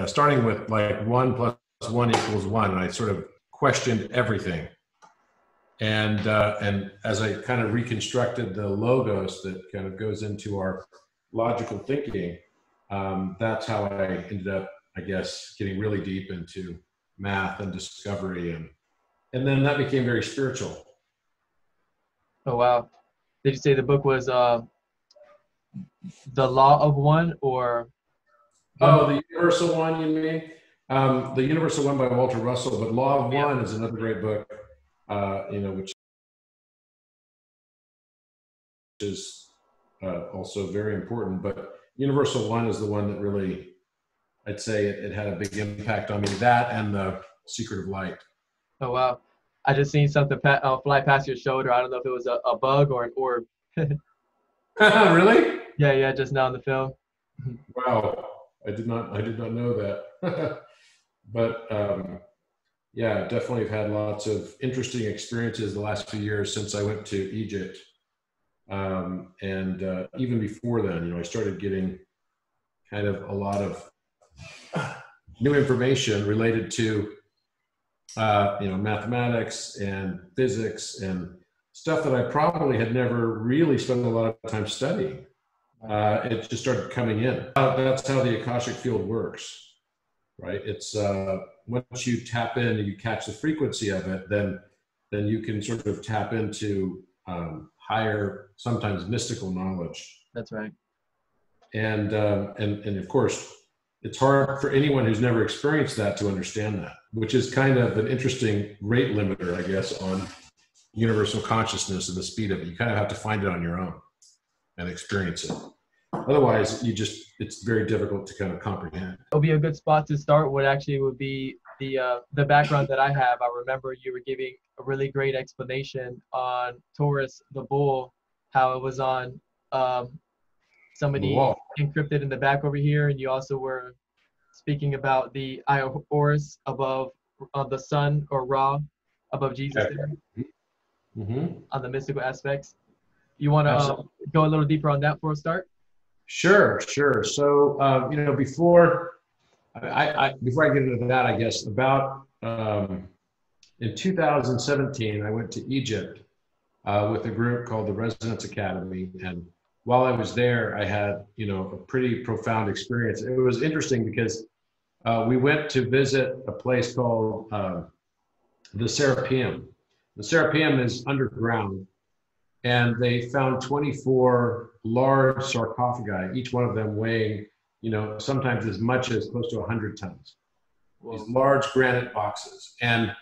starting with like 1+1=1, and I sort of questioned everything. And as I kind of reconstructed the logos that kind of goes into our logical thinking, that's how I ended up, I guess, getting really deep into math and discovery, and then that became very spiritual. Oh wow! Did you say the book was The Law of One, or? Oh, the Universal One, you mean? The Universal One by Walter Russell, but Law of One is another great book, which is also very important. But Universal One is the one that really, I'd say, it had a big impact on me. That and The Secret of Light. Oh wow! I just seen something fly past your shoulder. I don't know if it was a bug or an orb. Really? Yeah, just now in the film. Wow, I did not know that. But yeah, definitely have had lots of interesting experiences the last few years since I went to Egypt. And even before then, I started getting kind of a lot of new information related to, mathematics and physics and stuff that I probably had never really spent a lot of time studying. It just started coming in. That's how the Akashic field works, right? It's once you tap in and you catch the frequency of it, then you can sort of tap into higher, sometimes mystical knowledge. That's right. And of course, it's hard for anyone who's never experienced that to understand that, which is kind of an interesting rate limiter, I guess, on universal consciousness and the speed of it. You kind of have to find it on your own and experience it. Otherwise, it's very difficult to kind of comprehend. It'll be a good spot to start. What actually would be the background that I have. I remember you were giving a really great explanation on Taurus, the bull, how it was on somebody encrypted in the back over here, and you also were speaking about the Eye of Horus above the sun, or Ra, above Jesus there, on the mystical aspects. You want to go a little deeper on that for a start? Sure. So before I get into that, I guess about in 2017, I went to Egypt with a group called the Resonance Academy, and while I was there, I had a pretty profound experience. It was interesting because we went to visit a place called the Serapeum. The Serapeum is underground, and they found 24 large sarcophagi, each one of them weighing, sometimes as much as close to 100 tons. Whoa. These large granite boxes, and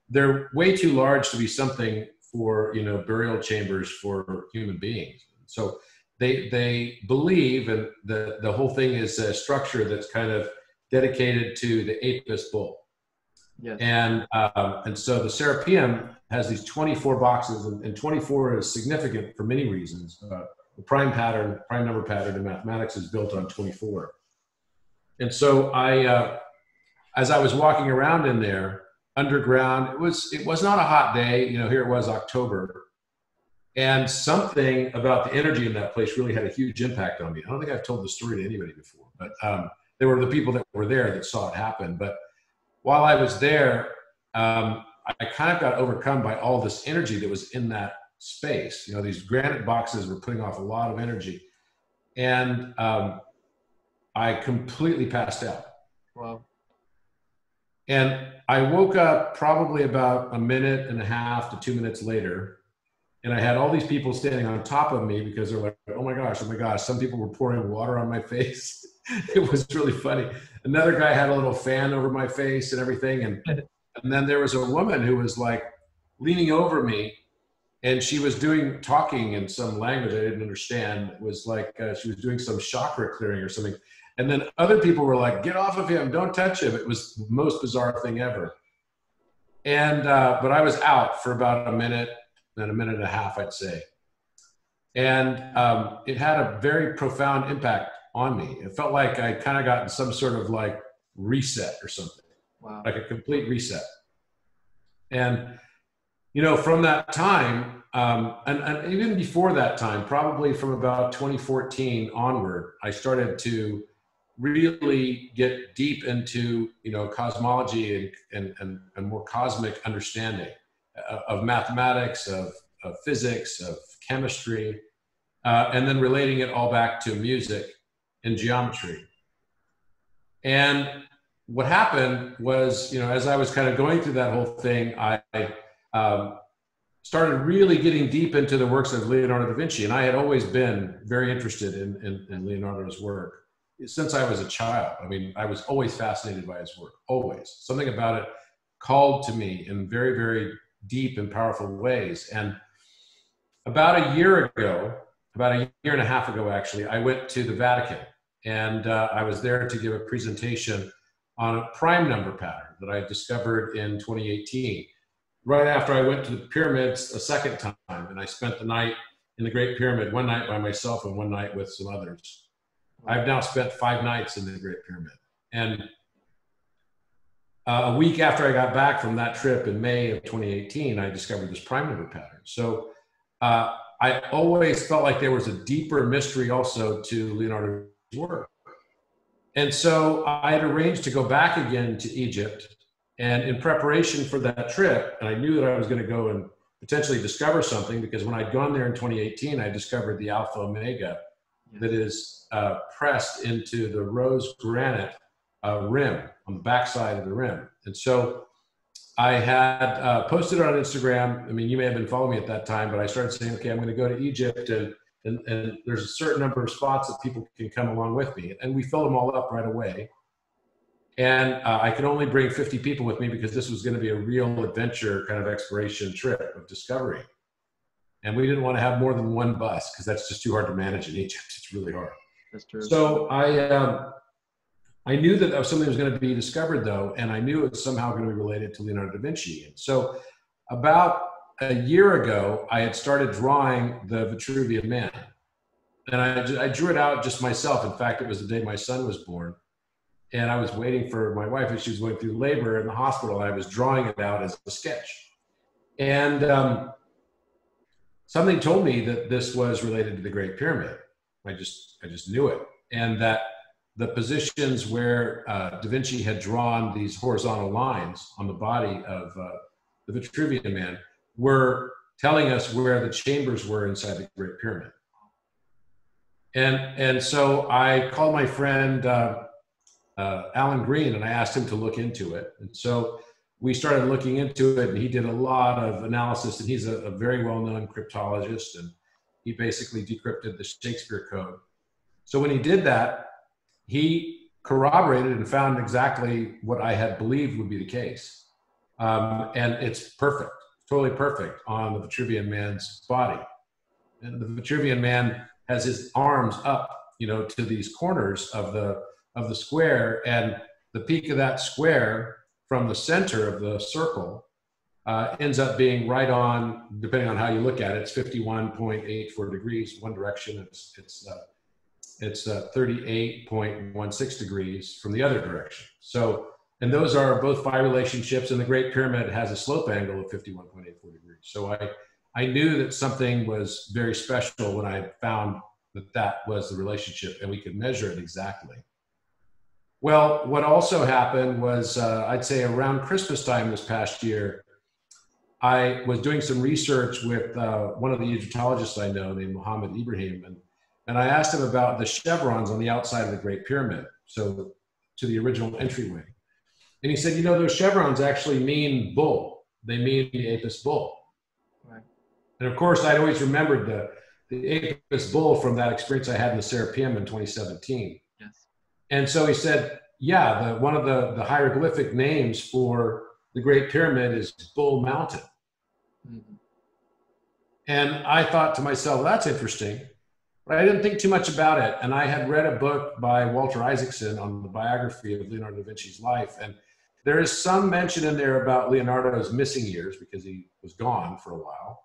they're way too large to be something for burial chambers for human beings. So they believe, and the whole thing is a structure that's kind of dedicated to the Apis bull. Yes. And so the Serapeum has these 24 boxes, and 24 is significant for many reasons. The prime number pattern in mathematics is built on 24. And so as I was walking around in there underground, it was not a hot day. Here it was October, and something about the energy in that place really had a huge impact on me. I don't think I've told the story to anybody before, but there were the people that were there that saw it happen. But while I was there, I kind of got overcome by all this energy that was in that space. These granite boxes were putting off a lot of energy, and I completely passed out. Wow. And I woke up probably about a minute and a half to 2 minutes later, and I had all these people standing on top of me because they're like, oh my gosh. Some people were pouring water on my face. It was really funny. Another guy had a little fan over my face and everything. And then there was a woman who was like leaning over me, and she was talking in some language I didn't understand. It was like she was doing some chakra clearing or something. And then other people were like, get off of him, don't touch him. It was the most bizarre thing ever. And, but I was out for about a minute, then a minute and a half, I'd say. And it had a very profound impact on me. It felt like I kind of gotten some sort of like reset or something. Wow. Like a complete reset. And, from that time, and even before that time, probably from about 2014 onward, I started to really get deep into, cosmology and more cosmic understanding of mathematics, of physics, of chemistry, and then relating it all back to music and geometry. And what happened was, as I was kind of going through that whole thing, I started really getting deep into the works of Leonardo da Vinci. And I had always been very interested in Leonardo's work since I was a child. I mean, I was always fascinated by his work, always. Something about it called to me in very, very deep and powerful ways. And about a year and a half ago, actually, I went to the Vatican, and I was there to give a presentation on a prime number pattern that I discovered in 2018. Right after I went to the pyramids a second time, and I spent the night in the Great Pyramid, one night by myself and one night with some others. I've now spent 5 nights in the Great Pyramid. And a week after I got back from that trip in May of 2018, I discovered this prime number pattern. So I always felt like there was a deeper mystery also to Leonardo's work. And so I had arranged to go back again to Egypt. And in preparation for that trip, and I knew that I was going to go and potentially discover something, because when I'd gone there in 2018, I discovered the Alpha Omega that is pressed into the rose granite rim on the backside of the rim. And so I had posted it on Instagram. I mean, you may have been following me at that time, but I started saying, okay, I'm going to go to Egypt, and there's a certain number of spots that people can come along with me. And we filled them all up right away. And I could only bring 50 people with me because this was going to be a real adventure kind of exploration trip of discovery. And we didn't want to have more than one bus because that's just too hard to manage in Egypt. It's really hard. That's true. So I knew that something was going to be discovered, though, and I knew it was somehow going to be related to Leonardo da Vinci. And so about a year ago, I had started drawing the Vitruvian Man. And I drew it out just myself. In fact, it was the day my son was born. And I was waiting for my wife, and she was going through labor in the hospital. And I was drawing it out as a sketch. And something told me that this was related to the Great Pyramid. I just knew it. And that the positions where Da Vinci had drawn these horizontal lines on the body of the Vitruvian Man were telling us where the chambers were inside the Great Pyramid. And so I called my friend Alan Green, and I asked him to look into it. And so we started looking into it, and he did a lot of analysis, and he's a very well-known cryptologist, and he basically decrypted the Shakespeare Code. So when he did that, he corroborated and found exactly what I had believed would be the case. And it's perfect, totally perfect on the Vitruvian Man's body. And the Vitruvian Man has his arms up, to these corners of the square, and the peak of that square from the center of the circle ends up being right on, depending on how you look at it, it's 51.84 degrees one direction. It's 38.16 degrees from the other direction. So, and those are both phi relationships, and the Great Pyramid has a slope angle of 51.84 degrees. So I knew that something was very special when I found that was the relationship, and we could measure it exactly. Well, what also happened was, I'd say around Christmas time this past year, I was doing some research with one of the Egyptologists I know named Mohammed Ibrahim, and I asked him about the chevrons on the outside of the Great Pyramid, so to the original entryway. And he said, those chevrons actually mean bull. They mean the Apis bull. Right. And of course, I'd always remembered the Apis bull from that experience I had in the Serapeum in 2017. Yes. And so he said, yeah, one of the hieroglyphic names for the Great Pyramid is Bull Mountain. Mm-hmm. And I thought to myself, well, that's interesting. But I didn't think too much about it. And I had read a book by Walter Isaacson on the biography of Leonardo da Vinci's life. And there is some mention in there about Leonardo's missing years because he was gone for a while.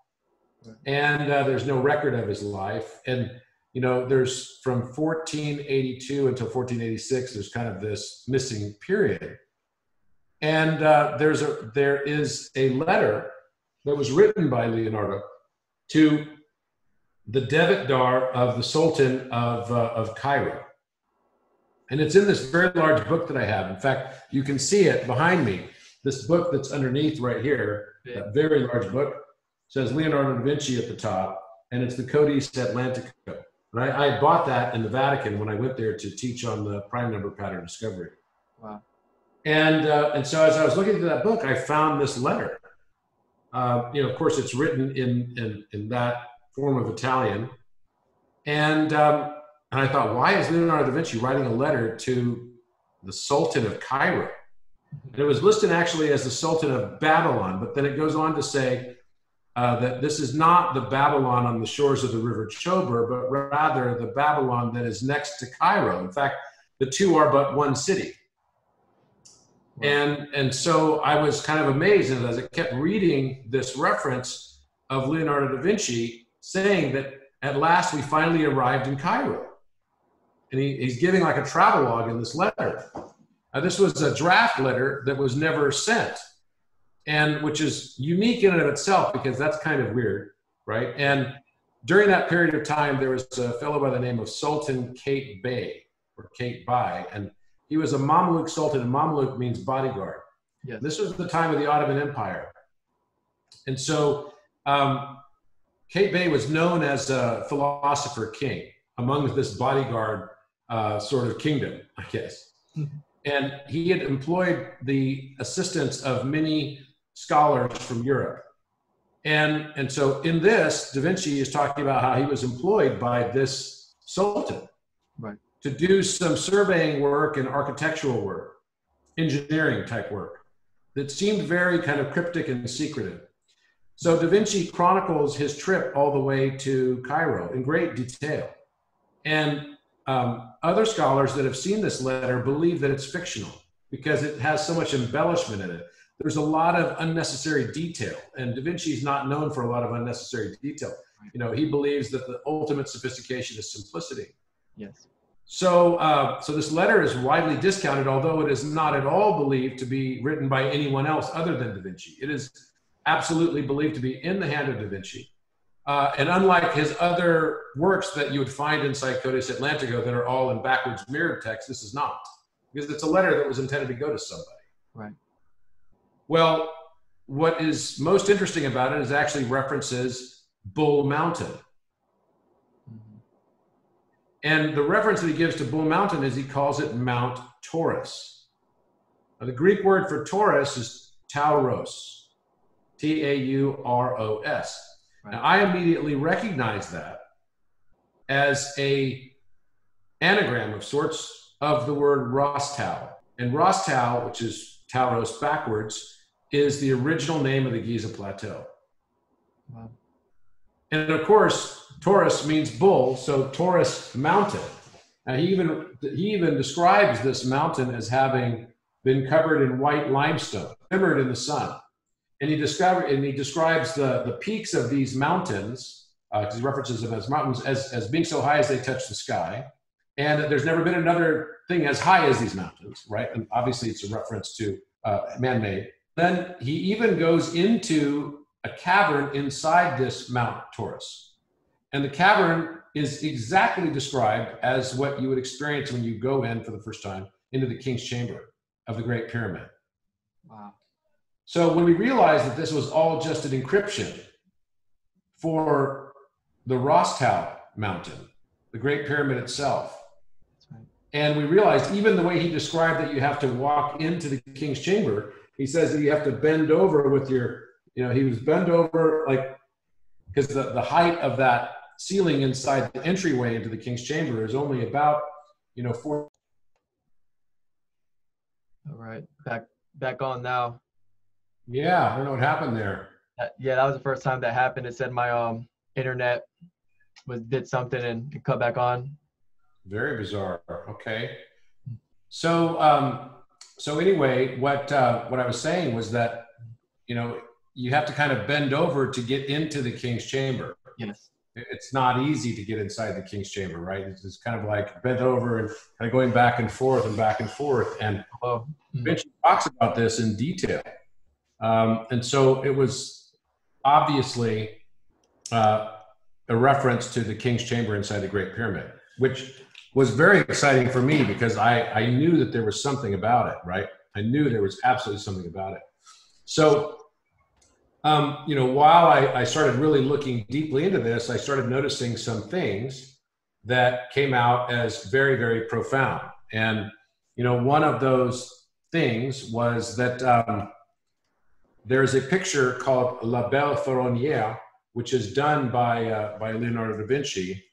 Right. And there's no record of his life. And, there's from 1482 until 1486, there's kind of this missing period. And there is a letter that was written by Leonardo to the Devatdar of the Sultan of Cairo. And it's in this very large book that I have. In fact, you can see it behind me. This book that's underneath right here, that very large book, says Leonardo da Vinci at the top, and it's the Codex Atlantico. And I bought that in the Vatican when I went there to teach on the prime number pattern discovery. Wow. And so as I was looking through that book, I found this letter. Of course, it's written in that form of Italian. And I thought, why is Leonardo da Vinci writing a letter to the Sultan of Cairo? And it was listed actually as the Sultan of Babylon, but then it goes on to say that this is not the Babylon on the shores of the river Chober, but rather the Babylon that is next to Cairo. In fact, the two are but one city. Wow. And so I was kind of amazed as I kept reading this reference of Leonardo da Vinci saying that at last we finally arrived in Cairo. And he's giving like a travelogue in this letter. This was a draft letter that was never sent, and which is unique in and of itself because that's kind of weird, right? And during that period of time, there was a fellow by the name of Sultan Kate Bey, or Kate Bai, and he was a Mamluk Sultan, and Mamluk means bodyguard. Yes. This was the time of the Ottoman Empire. And so Kate Bey was known as a philosopher king among this bodyguard sort of kingdom, I guess. And he had employed the assistance of many scholars from Europe. And so in this, Da Vinci is talking about how he was employed by this sultan to do some surveying work and architectural work, engineering type work that seemed very kind of cryptic and secretive. So Da Vinci chronicles his trip all the way to Cairo in great detail. And other scholars that have seen this letter believe that it's fictional because it has so much embellishment in it. There's a lot of unnecessary detail, and Da Vinci is not known for a lot of unnecessary detail. You know, he believes that the ultimate sophistication is simplicity. Yes. So, so this letter is widely discounted, although it is not at all believed to be written by anyone else other than Da Vinci. It is absolutely believed to be in the hand of Da Vinci. And unlike his other works that you would find inside Codex Atlantico that are all in backwards mirrored text, this is not, because it's a letter that was intended to go to somebody. Right. Well, what is most interesting about it is actually references Bull Mountain. And the reference that he gives to Bull Mountain is he calls it Mount Taurus. Now, the Greek word for Taurus is Tauros, T-A-U-R-O-S. Right. Now, I immediately recognize that as a anagram of sorts of the word Rostau. And Rostau, which is Tauros backwards, is the original name of the Giza Plateau. Wow. And of course, Taurus means bull, so Taurus Mountain. Now he even describes this mountain as having been covered in white limestone, simmered in the sun. And he describes the peaks of these mountains, because he references them as mountains, as being so high as they touch the sky. And there's never been another thing as high as these mountains, right? And obviously it's a reference to man-made. Then he even goes into a cavern inside this Mount Taurus. And the cavern is exactly described as what you would experience when you go in for the first time into the King's Chamber of the Great Pyramid. Wow. So when we realized that this was all just an encryption for the Rostau Mountain, the Great Pyramid itself, right. And we realized even the way he described that you have to walk into the King's Chamber, he says that you have to bend over with your, he was bent over like, because the height of that ceiling inside the entryway into the King's Chamber is only about, 4. All right, back on now. Yeah, I don't know what happened there. Yeah, that was the first time that happened. It said my internet did something and it cut back on. Very bizarre. Okay. So so anyway, what I was saying was that you have to kind of bend over to get into the King's Chamber. Yes. It's not easy to get inside the King's Chamber, right? It's kind of like bent over and kind of going back and forth and back and forth. And Vinci talks about this in detail. And so it was obviously a reference to the King's Chamber inside the Great Pyramid, which was very exciting for me because I knew that there was something about it, right? I knew there was absolutely something about it. So, you know, while I started really looking deeply into this, I started noticing some things that came out as very, very profound. And, you know, one of those things was that there's a picture called La Belle Ferronnière, which is done by Leonardo da Vinci.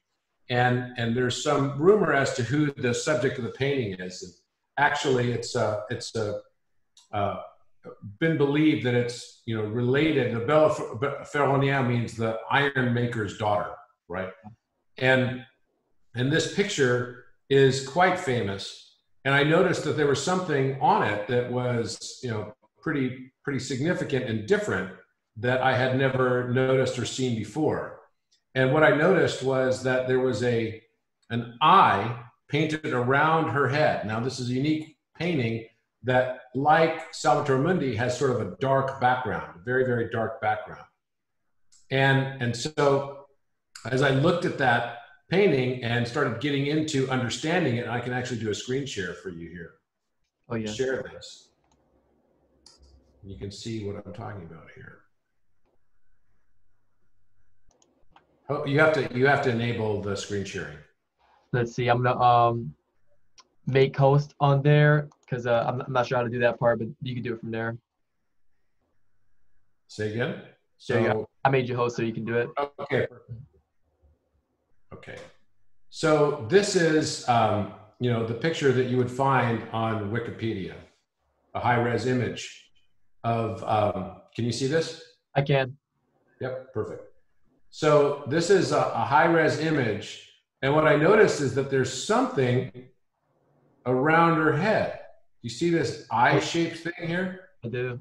And there's some rumor as to who the subject of the painting is. And actually, it's been believed that it's, you know, related. The Belle Ferronnière means the iron maker's daughter, right? And this picture is quite famous. And I noticed that there was something on it that was, you know, pretty significant and different that I had never noticed or seen before. And what I noticed was that there was an eye painted around her head. Now, this is a unique painting that, like Salvator Mundi, has sort of a dark background, a very, very dark background. And so as I looked at that painting and started getting into understanding it, I can actually do a screen share for you here. Oh, yeah. Share this. You can see what I'm talking about here. Oh, you have to enable the screen sharing. Let's see. I'm gonna make host on there because I'm not sure how to do that part, but you can do it from there. Say again. So I made you host so you can do it. Okay. Okay. So this is you know, the picture that you would find on Wikipedia, a high-res image of. Can you see this? I can. Yep. Perfect. So this is a high-res image, and what I noticed is that there's something around her head. You see this eye-shaped thing here? I do.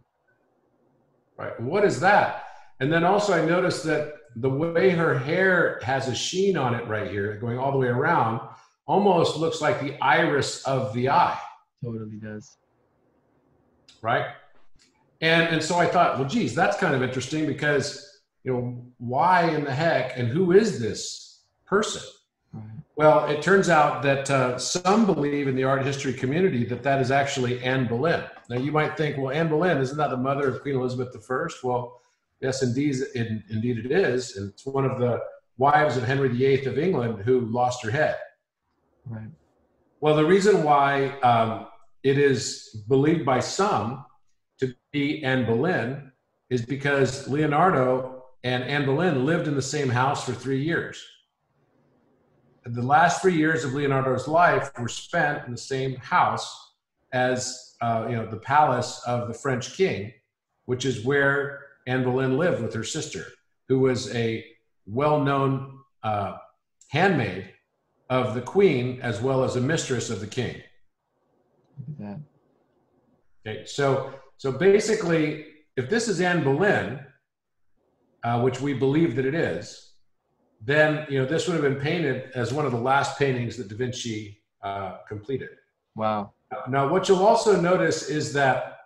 Right. What is that? And then also I noticed that the way her hair has a sheen on it right here, going all the way around, almost looks like the iris of the eye. Totally does. Right. And so I thought, well, geez, that's kind of interesting because, you know, why in the heck and who is this person? Right. Well, it turns out that some believe in the art history community that is actually Anne Boleyn. Now, you might think, well, Anne Boleyn, isn't that the mother of Queen Elizabeth I? Well, yes, indeed it is. And it's one of the wives of Henry VIII of England who lost her head. Right. Well, the reason why it is believed by some to be Anne Boleyn is because Leonardo and Anne Boleyn lived in the same house for 3 years. The last 3 years of Leonardo's life were spent in the same house as you know, the palace of the French king, which is where Anne Boleyn lived with her sister, who was a well-known handmaid of the queen as well as a mistress of the king. Look at that. Okay, so basically, if this is Anne Boleyn, which we believe that it is, then, you know, this would have been painted as one of the last paintings that Da Vinci completed. Wow. Now, what you'll also notice is that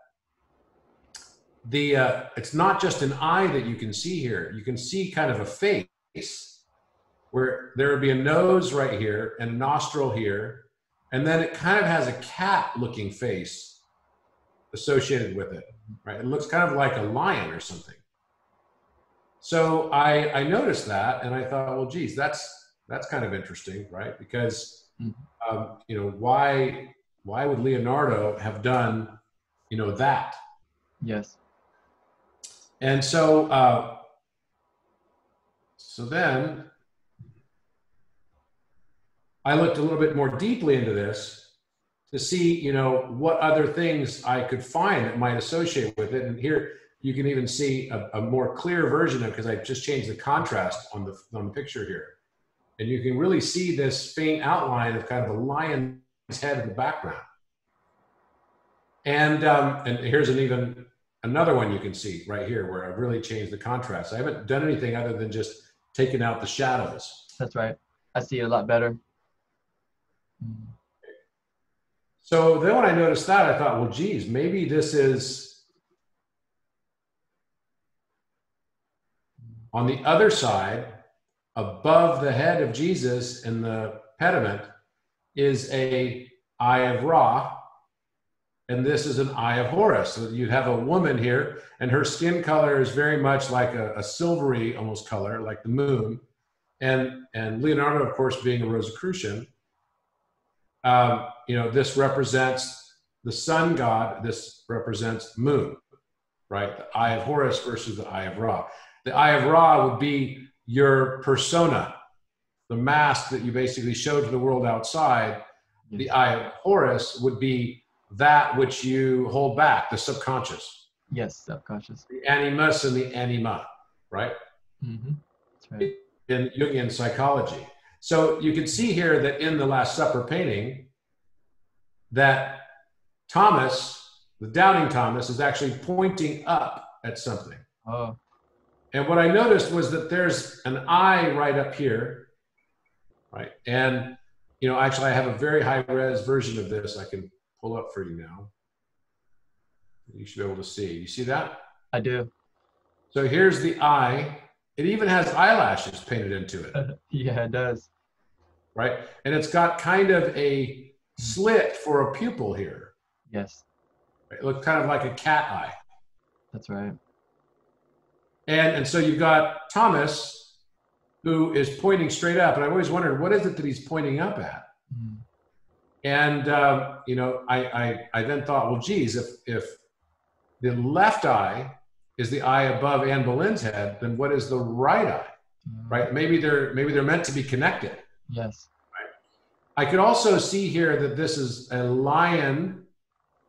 it's not just an eye that you can see here. You can see kind of a face where there would be a nose right here and a nostril here, and then it kind of has a cat-looking face associated with it, right? It looks kind of like a lion or something. So I noticed that, and I thought, well, geez, that's kind of interesting, right? Because you know, why would Leonardo have done, you know, that? Yes. And so so then I looked a little bit more deeply into this to see, you know, what other things I could find that might associate with it. And here you can even see a more clear version of it because I just changed the contrast on the picture here. And you can really see this faint outline of kind of a lion's head in the background. And here's another one you can see right here where I've really changed the contrast. I haven't done anything other than just taken out the shadows. That's right. I see it a lot better. So then when I noticed that, I thought, well, geez, maybe this is on the other side, above the head of Jesus in the pediment, is a eye of Ra, and this is an eye of Horus. So you'd have a woman here, and her skin color is very much like a silvery almost color, like the moon. And Leonardo, of course, being a Rosicrucian, you know, this represents the sun god. This represents moon, right? The eye of Horus versus the eye of Ra. The eye of Ra would be your persona, the mask that you basically show to the world outside. The eye of Horus would be that which you hold back, the subconscious. Yes, subconscious. The animus and the anima, right? Mm-hmm. That's right. In Jungian psychology. So you can see here that in the Last Supper painting, that Thomas, the doubting Thomas, is actually pointing up at something. Oh. And what I noticed was that there's an eye right up here, right? And, you know, actually I have a very high res version of this I can pull up for you now. You should be able to see. You see that? I do. So here's the eye. It even has eyelashes painted into it. Yeah, it does. Right? And it's got kind of a slit for a pupil here. Yes. It looks kind of like a cat eye. That's right. And so you've got Thomas, who is pointing straight up. And I've always wondered, what is it that he's pointing up at? Mm. And, you know, I then thought, well, geez, if the left eye is the eye above Anne Boleyn's head, then what is the right eye? Right? Maybe they're meant to be connected. Yes. Right? I could also see here that this is a lion.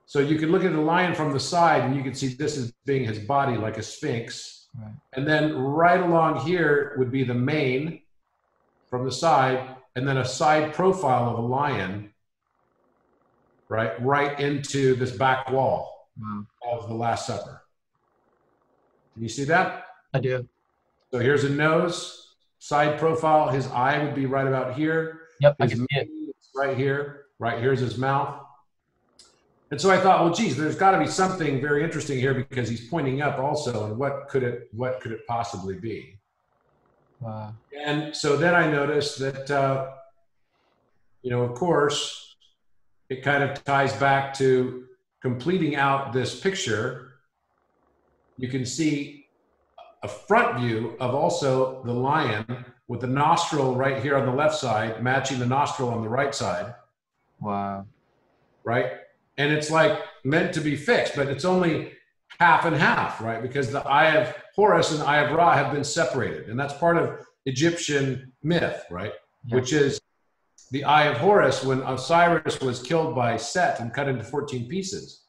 So you could look at the lion from the side and you can see this as being his body like a sphinx. Right. And then right along here would be the mane from the side, and then a side profile of a lion, right into this back wall of the Last Supper. Can you see that? I do. So here's a nose, side profile. His eye would be right about here. Yep, I His can see it. right here. Right here's his mouth. And so I thought, well, geez, there's got to be something very interesting here because he's pointing up also, and what could it possibly be? Wow. And so then I noticed that, you know, of course, it kind of ties back to completing out this picture. You can see a front view of also the lion with the nostril right here on the left side, matching the nostril on the right side. Wow. Right? And it's like meant to be fixed, but it's only half and half, right? Because the eye of Horus and the eye of Ra have been separated. And that's part of Egyptian myth, right? Yeah. Which is the eye of Horus when Osiris was killed by Set and cut into 14 pieces.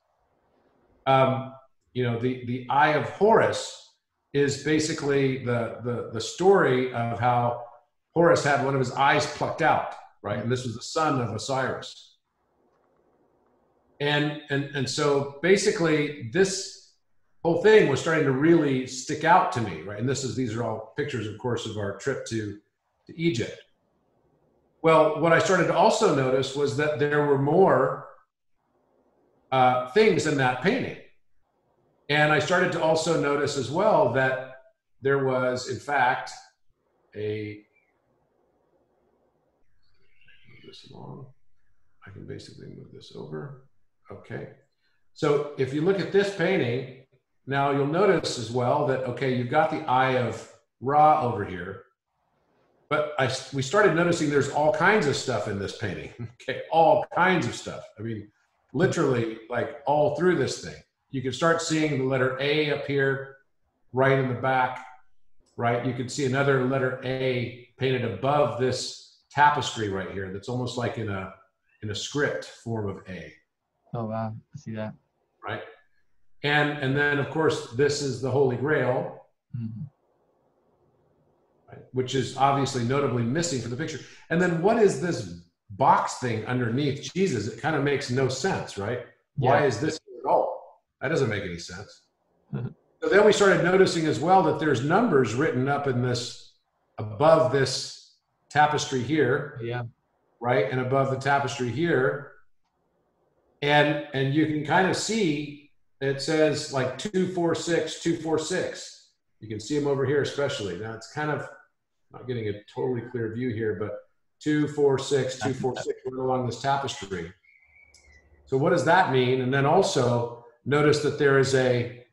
You know, the eye of Horus is basically the story of how Horus had one of his eyes plucked out, right? And this was the son of Osiris. And so basically this whole thing was starting to really stick out to me, right? And these are all pictures, of course, of our trip to Egypt. Well, what I started to also notice was that there were more things in that painting. And I started to also notice as well that there was, in fact, move this along. I can basically move this over. Okay. So if you look at this painting, now you'll notice as well that, okay, you've got the eye of Ra over here, but we started noticing there's all kinds of stuff in this painting. Okay. All kinds of stuff. I mean, literally like all through this thing. You can start seeing the letter A up here, right in the back, right? You can see another letter A painted above this tapestry right here. That's almost like in a script form of A. Oh, wow. I see that. Right. And then, of course, this is the Holy Grail, right, which is obviously notably missing from the picture. And then what is this box thing underneath Jesus? It kind of makes no sense, right? Yeah. Why is this here at all? That doesn't make any sense. So then we started noticing as well that there's numbers written up in this, above this tapestry here. Yeah. Right. And above the tapestry here. And you can kind of see it says like 246, 246. You can see them over here, especially. Now it's kind of not getting a totally clear view here, but 246, 246, right along this tapestry. So what does that mean? And then also notice that there is a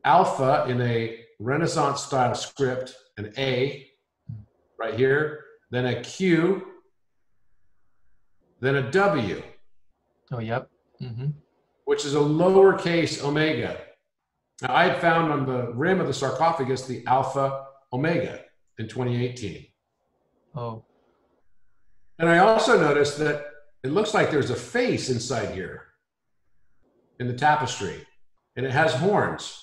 alpha in a Renaissance style script, an A right here, then a Q, then a W. Oh, yep. Which is a lowercase omega. Now, I had found on the rim of the sarcophagus the alpha omega in 2018. Oh. And I also noticed that it looks like there's a face inside here in the tapestry, and it has horns.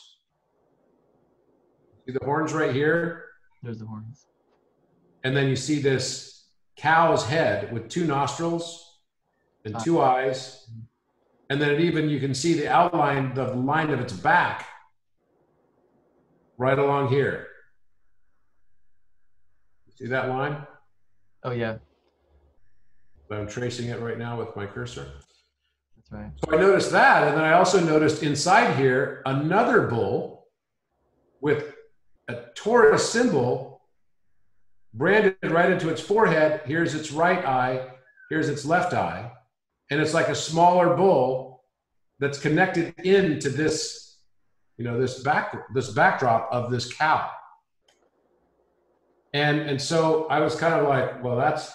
See the horns right here? There's the horns. And then you see this cow's head with 2 nostrils and 2 eyes. And then you can see the outline, the line of its back right along here. See that line? Oh, yeah. I'm tracing it right now with my cursor. That's right. So I noticed that, and then I also noticed inside here another bull with a Taurus symbol branded right into its forehead. Here's its right eye, here's its left eye, and it's like a smaller bull that's connected into this, this backdrop of this cow. And so I was kind of like, well, that's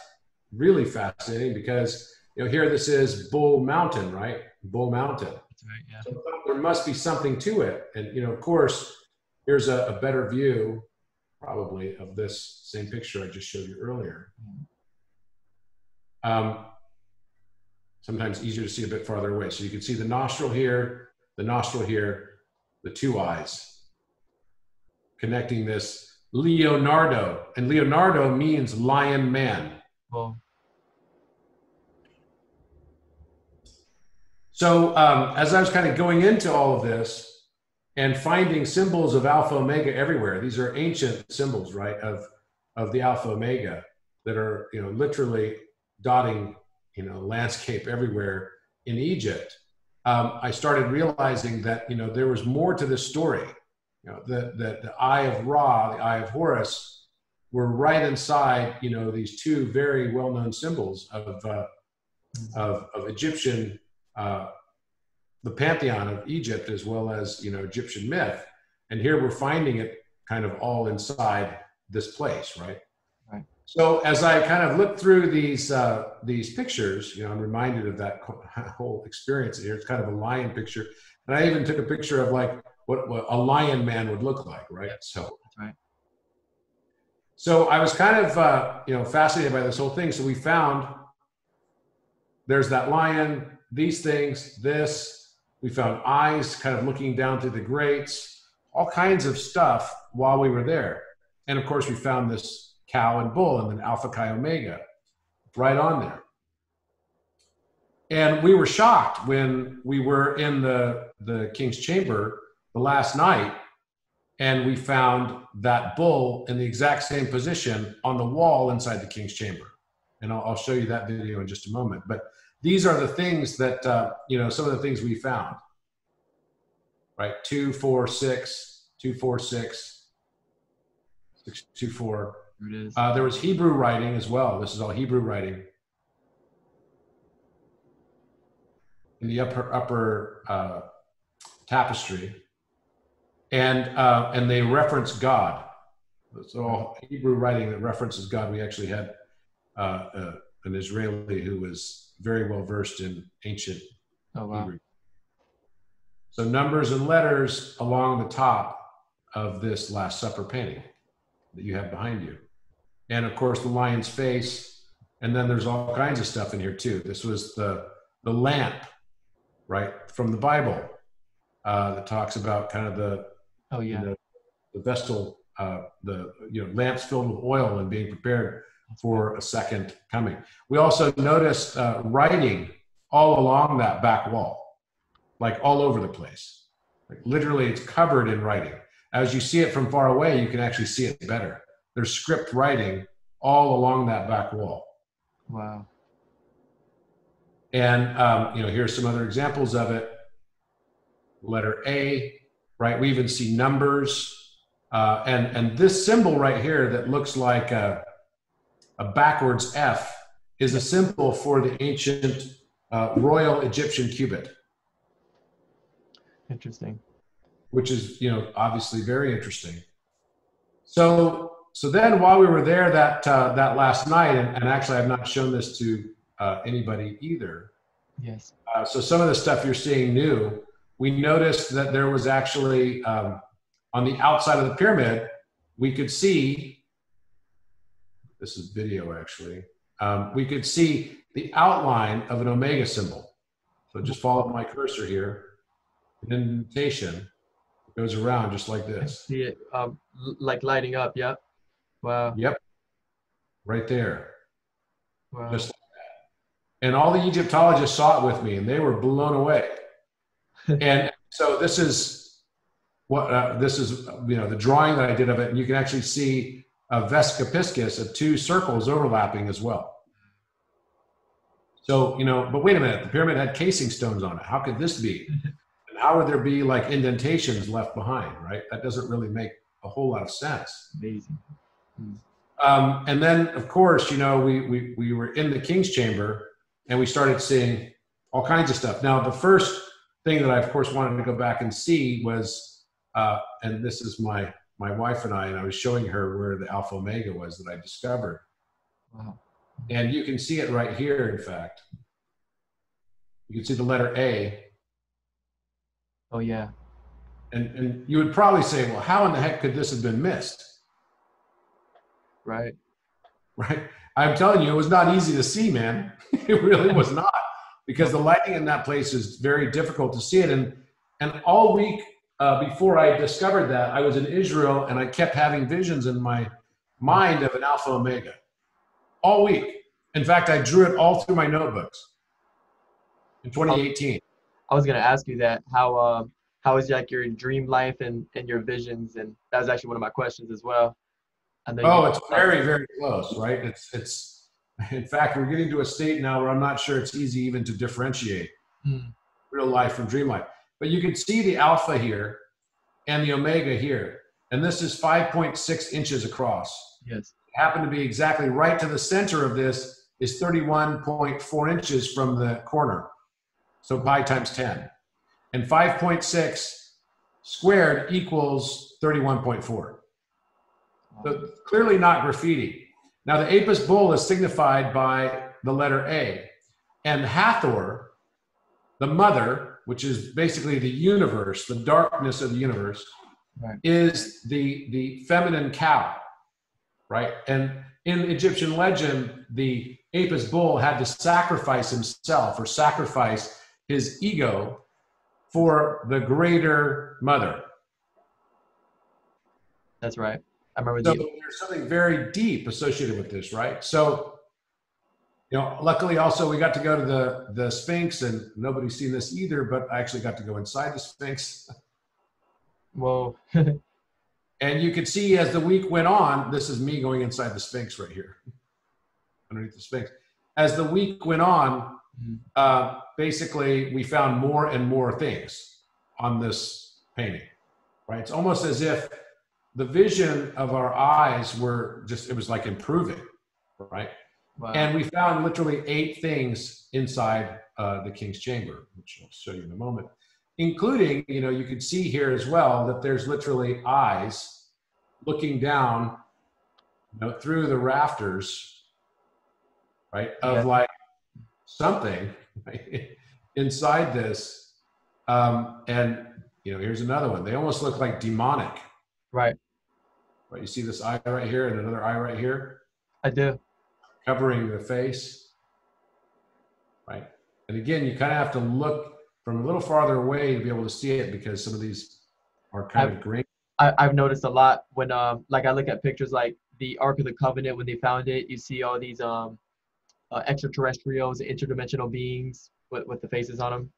really fascinating because, here this is Bull Mountain, right? Bull Mountain. That's right, yeah. So there must be something to it. And, of course, here's a better view probably of this same picture I just showed you earlier. Sometimes easier to see a bit farther away. So you can see the nostril here, the 2 eyes, connecting this Leonardo. And Leonardo means lion man. Well. So as I was kind of going into all of this and finding symbols of Alpha Omega everywhere, these are ancient symbols, right, of the Alpha Omega that are, literally dotting, landscape everywhere in Egypt. I started realizing that, there was more to this story. The Eye of Ra, the Eye of Horus, were right inside, these 2 very well-known symbols of Egyptian, the pantheon of Egypt, as well as, Egyptian myth. And here we're finding it kind of all inside this place, right? Right. So as I kind of look through these pictures, I'm reminded of that whole experience here. It's kind of a lion picture. And I even took a picture of like what a lion man would look like, right? So that's right. So I was kind of, fascinated by this whole thing. So we found there's that lion, these things, this. We found eyes kind of looking down through the grates, all kinds of stuff while we were there. And of course, we found this cow and bull and then Alpha Chi Omega right on there. And we were shocked when we were in the king's chamber the last night, and we found that bull in the exact same position on the wall inside the king's chamber. And I'll show you that video in just a moment. But these are the things that, some of the things we found, right? 246, 246, 624. There it is. There was Hebrew writing as well. This is all Hebrew writing. In the upper tapestry. And they reference God. It's all Hebrew writing that references God. We actually had an Israeli who was very well versed in ancient Hebrew. So numbers and letters along the top of this Last Supper painting that you have behind you. And of course the lion's face. And then there's all kinds of stuff in here too. This was the lamp, right, from the Bible that talks about kind of the vestal, lamps filled with oil and being prepared for a second coming. We also noticed writing all along that back wall, like all over the place. Like literally it's covered in writing. As you see it from far away, you can actually see it better. There's script writing all along that back wall. Wow. And, here's some other examples of it. Letter A, right? We even see numbers. And this symbol right here that looks like a backwards F, is a symbol for the ancient royal Egyptian cubit. Interesting. Which is, obviously very interesting. So then while we were there that last night, and actually I've not shown this to anybody either. Yes. So some of the stuff you're seeing new, we noticed that there was actually on the outside of the pyramid, we could see, this is video actually, we could see the outline of an omega symbol. So just follow my cursor here, an indentation. Goes around just like this. See it like lighting up. Yep. Wow. Yep. Right there. Wow. Just like that. And all the Egyptologists saw it with me, and they were blown away. And so this is what the drawing that I did of it, and you can actually see a Vescopiscus of two circles overlapping as well. So but wait a minute, the pyramid had casing stones on it. How could this be? How would there be like indentations left behind, right? That doesn't really make a whole lot of sense. Amazing. And then, of course, we were in the King's Chamber, and we started seeing all kinds of stuff. Now, the first thing that I, of course, wanted to go back and see was, and this is my wife and I was showing her where the Alpha Omega was that I discovered. Wow. And you can see it right here, in fact. You can see the letter A. Oh, yeah. And you would probably say, well, how in the heck could this have been missed? Right. Right. I'm telling you, it was not easy to see, man. It really was not, because the lighting in that place is very difficult to see it. And all week before I discovered that, I was in Israel, and I kept having visions in my mind of an Alpha Omega all week. In fact, I drew it all through my notebooks in 2018. I was gonna ask you that. How is like your dream life and your visions? And that was actually one of my questions as well. It's very, very close, right? It's in fact, we're getting to a state now where I'm not sure it's easy even to differentiate real life from dream life. But you can see the alpha here and the omega here, and this is 5.6 inches across. Yes. It happened to be exactly right to the center of this is 31.4 inches from the corner. So pi times 10. And 5.6 squared equals 31.4. So clearly not graffiti. Now the Apis bull is signified by the letter A. And Hathor, the mother, which is basically the universe, the darkness of the universe, right, is the feminine cow, right? And in Egyptian legend, the Apis bull had to sacrifice himself or sacrifice his ego for the greater mother. That's right. I remember so there's something very deep associated with this, right? So, luckily also we got to go to the Sphinx, and nobody's seen this either, but I actually got to go inside the Sphinx. Whoa. And you could see as the week went on, this is me going inside the Sphinx right here, underneath the Sphinx. As the week went on, basically we found more and more things on this painting, right? It's almost as if the vision of our eyes were just, it was like improving, right? Wow. And we found literally 8 things inside the King's Chamber, which I'll show you in a moment, including, you could see here as well that there's literally eyes looking down, through the rafters, right? Of like something right, inside this. And, here's another one. They almost look like demonic. Right. Right. You see this eye right here and another eye right here? I do. Covering the face. Right. And again, you kind of have to look from a little farther away to be able to see it, because some of these are kind of green. I've noticed a lot when, like I look at pictures like the Ark of the Covenant, when they found it, you see all these extraterrestrials, interdimensional beings with the faces on them.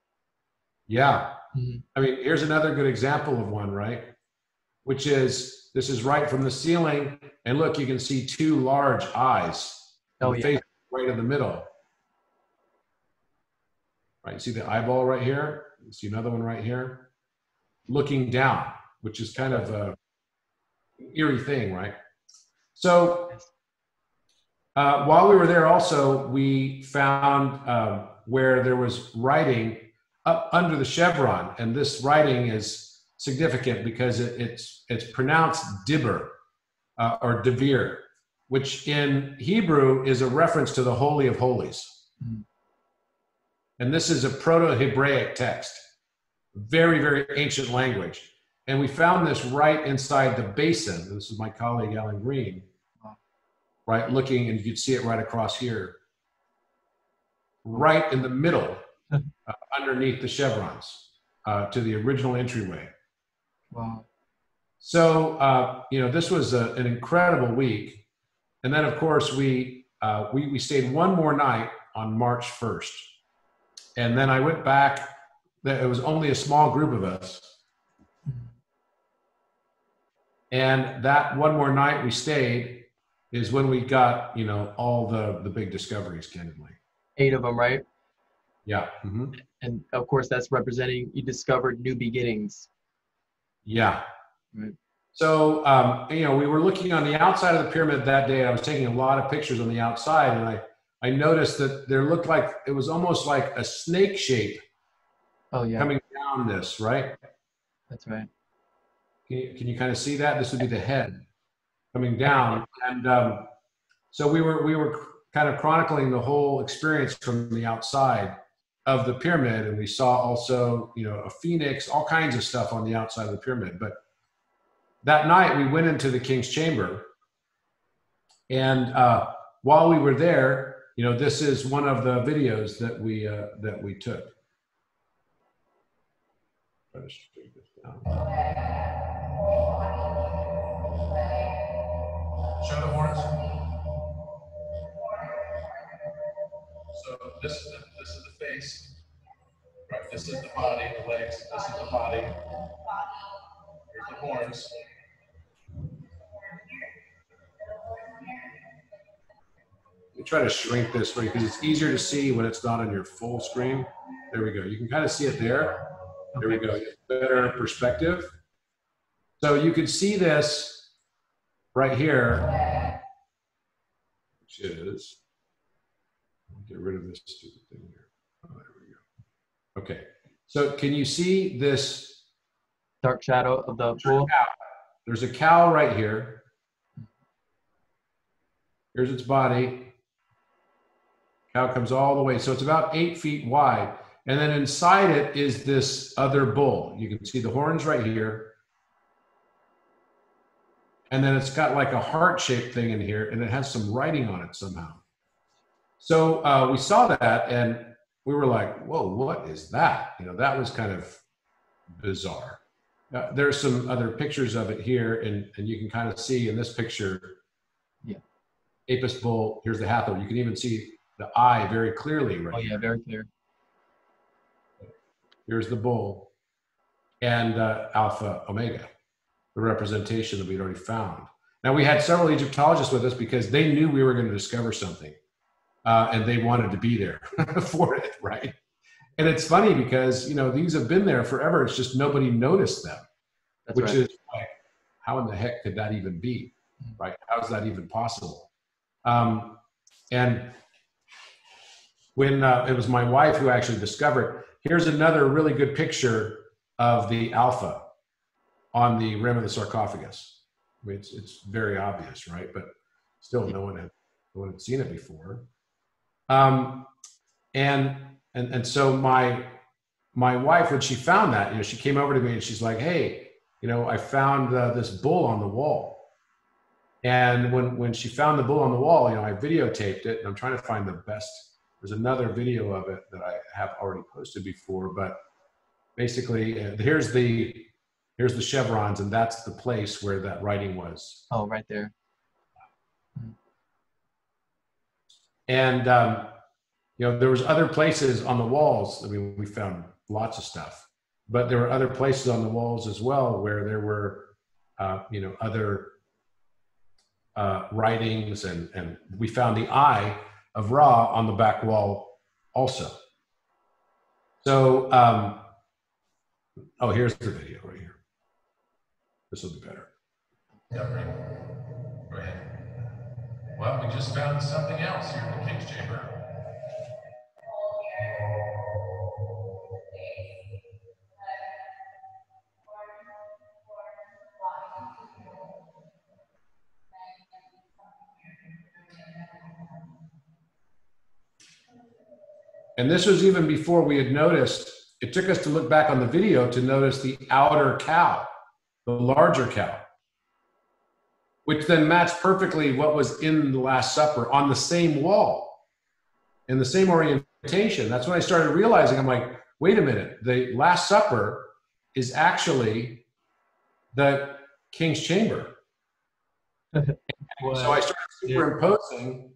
Yeah. Mm-hmm. I mean, here's another good example of one, right? Which is, this is right from the ceiling. And look, you can see 2 large eyes. Oh, the yeah. face right in the middle. Right, you see the eyeball right here? You see another one right here? Looking down, which is kind of a eerie thing, right? So, While we were there also, we found where there was writing up under the chevron. And this writing is significant because it's pronounced Dibber or Devir, which in Hebrew is a reference to the Holy of Holies. Mm-hmm. And this is a Proto-Hebraic text, very, very ancient language. And we found this right inside the basin. This is my colleague, Alan Green, right, looking, and you could see it right across here, right in the middle, underneath the chevrons, to the original entryway. Wow. So, you know, this was an incredible week. And then, of course, we stayed one more night on March 1st. And then I went back. It was only a small group of us. And that one more night we stayed is when we got, you know, all the big discoveries, candidly. 8 of them, right? Yeah. Mm-hmm. And of course, that's representing you discovered new beginnings. Yeah. Right. So, you know, we were looking on the outside of the pyramid that day. I was taking a lot of pictures on the outside, and I noticed that there looked like it was almost like a snake shape. Oh, yeah. Coming down this, right? That's right. Can you kind of see that? This would be the head coming down. And so we were kind of chronicling the whole experience from the outside of the pyramid. And we saw also, you know, a phoenix, all kinds of stuff on the outside of the pyramid. But that night we went into the king's chamber. And while we were there, you know, this is one of the videos that we took. Try to straighten this down. Show the horns. So this is the face. Right. This is the body, the legs. This is the body. Here's the horns. Let me try to shrink this for you because it's easier to see when it's not on your full screen. There we go. You can kind of see it there. There we go. Better perspective. So you can see this right here, which is, I'll get rid of this stupid thing here. Oh, there we go. Okay. So can you see this dark shadow of the bull? There's a cow right here. Here's its body. Cow comes all the way. So it's about 8 feet wide. And then inside it is this other bull. You can see the horns right here. And then it's got like a heart-shaped thing in here, and it has some writing on it somehow. So we saw that, and we were like, whoa, what is that? You know, that was kind of bizarre. There's some other pictures of it here, and you can kind of see in this picture, yeah, Apis bull, here's the hathor. You can even see the eye very clearly right Oh, yeah, here. very clear. Here's the bull and Alpha Omega, the representation that we'd already found. Now, we had several Egyptologists with us because they knew we were going to discover something, and they wanted to be there for it, right? And it's funny because, you know, these have been there forever. It's just nobody noticed them, which is like, how in the heck could that even be, right? How is that even possible? And when it was my wife who actually discovered, here's another really good picture of the Alpha on the rim of the sarcophagus. I mean, it's very obvious, right? But still, no one had seen it before. And so my wife, when she found that, you know, she came over to me and she's like, "Hey, you know, I found this bull on the wall." And when she found the bull on the wall, you know, I videotaped it, and I'm trying to find the best. There's another video of it that I have already posted before, but basically, here's the chevrons, and that's the place where that writing was. Oh, right there. And you know, there was other places on the walls. I mean, we found lots of stuff, but there were other places on the walls as well where there were, you know, other writings, and we found the eye of Ra on the back wall also. So, oh, here's the video right here. This will be better. Yeah, right. Go ahead. Well, we just found something else here in the King's Chamber. And this was even before we had noticed, it took us to look back on the video to notice the outer cow, the larger cow, which then matched perfectly what was in the Last Supper on the same wall, in the same orientation. That's when I started realizing, I'm like, wait a minute, the Last Supper is actually the King's Chamber. Wow. So I started superimposing,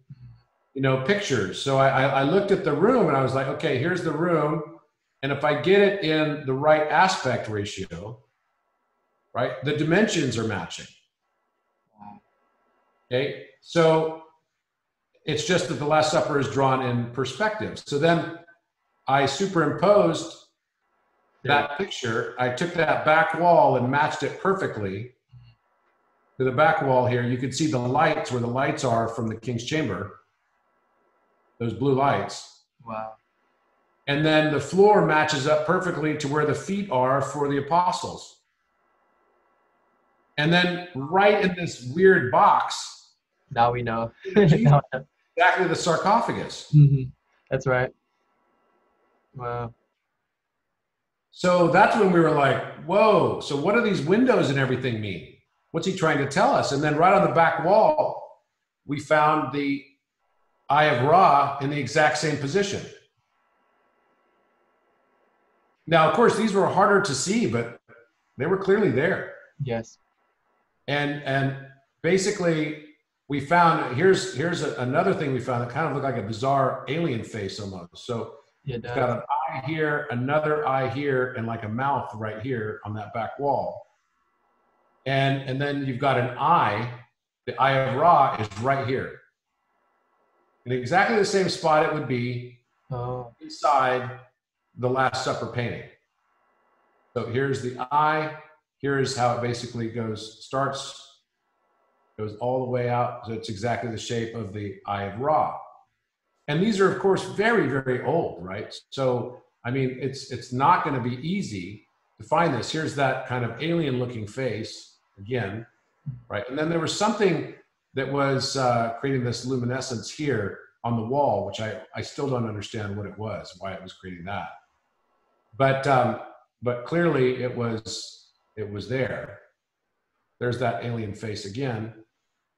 you know, pictures. So I looked at the room and I was like, okay, here's the room. And if I get it in the right aspect ratio, right, the dimensions are matching. Okay, so it's just that the Last Supper is drawn in perspective. So then I superimposed that picture. I took that back wall and matched it perfectly to the back wall here. You can see the lights, where the lights are from the King's Chamber, those blue lights. Wow. And then the floor matches up perfectly to where the feet are for the apostles. And then right in this weird box, now we know. Exactly the sarcophagus. Mm-hmm. That's right. Wow. So that's when we were like, whoa, so what do these windows and everything mean? What's he trying to tell us? And then right on the back wall, we found the Eye of Ra in the exact same position. Now, of course, these were harder to see, but they were clearly there. Yes. And basically, we found, here's another thing we found that kind of looked like a bizarre alien face almost. So Yeah, it's got an eye here, another eye here, and like a mouth right here on that back wall. And then you've got an eye, the Eye of Ra is right here. In exactly the same spot it would be inside the Last Supper painting. So here's the eye, here's how it basically goes, goes all the way out. So it's exactly the shape of the Eye of Ra. And these are, of course, very, very old, right? So, I mean, it's not going to be easy to find this. Here's that kind of alien looking face again, right? And then there was something that was creating this luminescence here on the wall, which I still don't understand what it was, why it was creating that. But clearly it was there. There's that alien face again,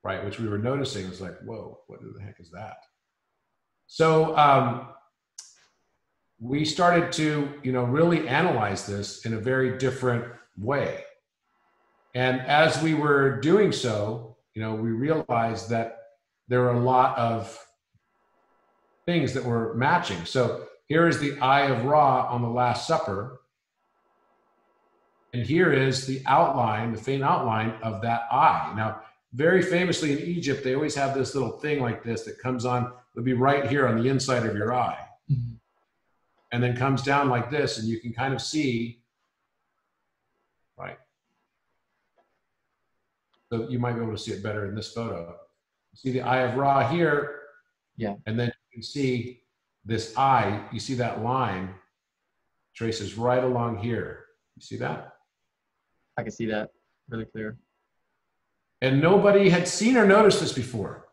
right? Which we were noticing. It was like, whoa, what the heck is that? So we started to, really analyze this in a very different way. And as we were doing so, we realized that there are a lot of things that were matching. So here is the Eye of Ra on the Last Supper. And here is the outline, the faint outline of that eye. Now, very famously in Egypt, they always have this little thing like this that comes on, it'll be right here on the inside of your eye. Mm-hmm. And then comes down like this, and you can kind of see, right? So you might be able to see it better in this photo. See the Eye of Ra here. Yeah. And then you can see this eye, you see that line traces right along here. You see that? I can see that really clear. And nobody had seen or noticed this before.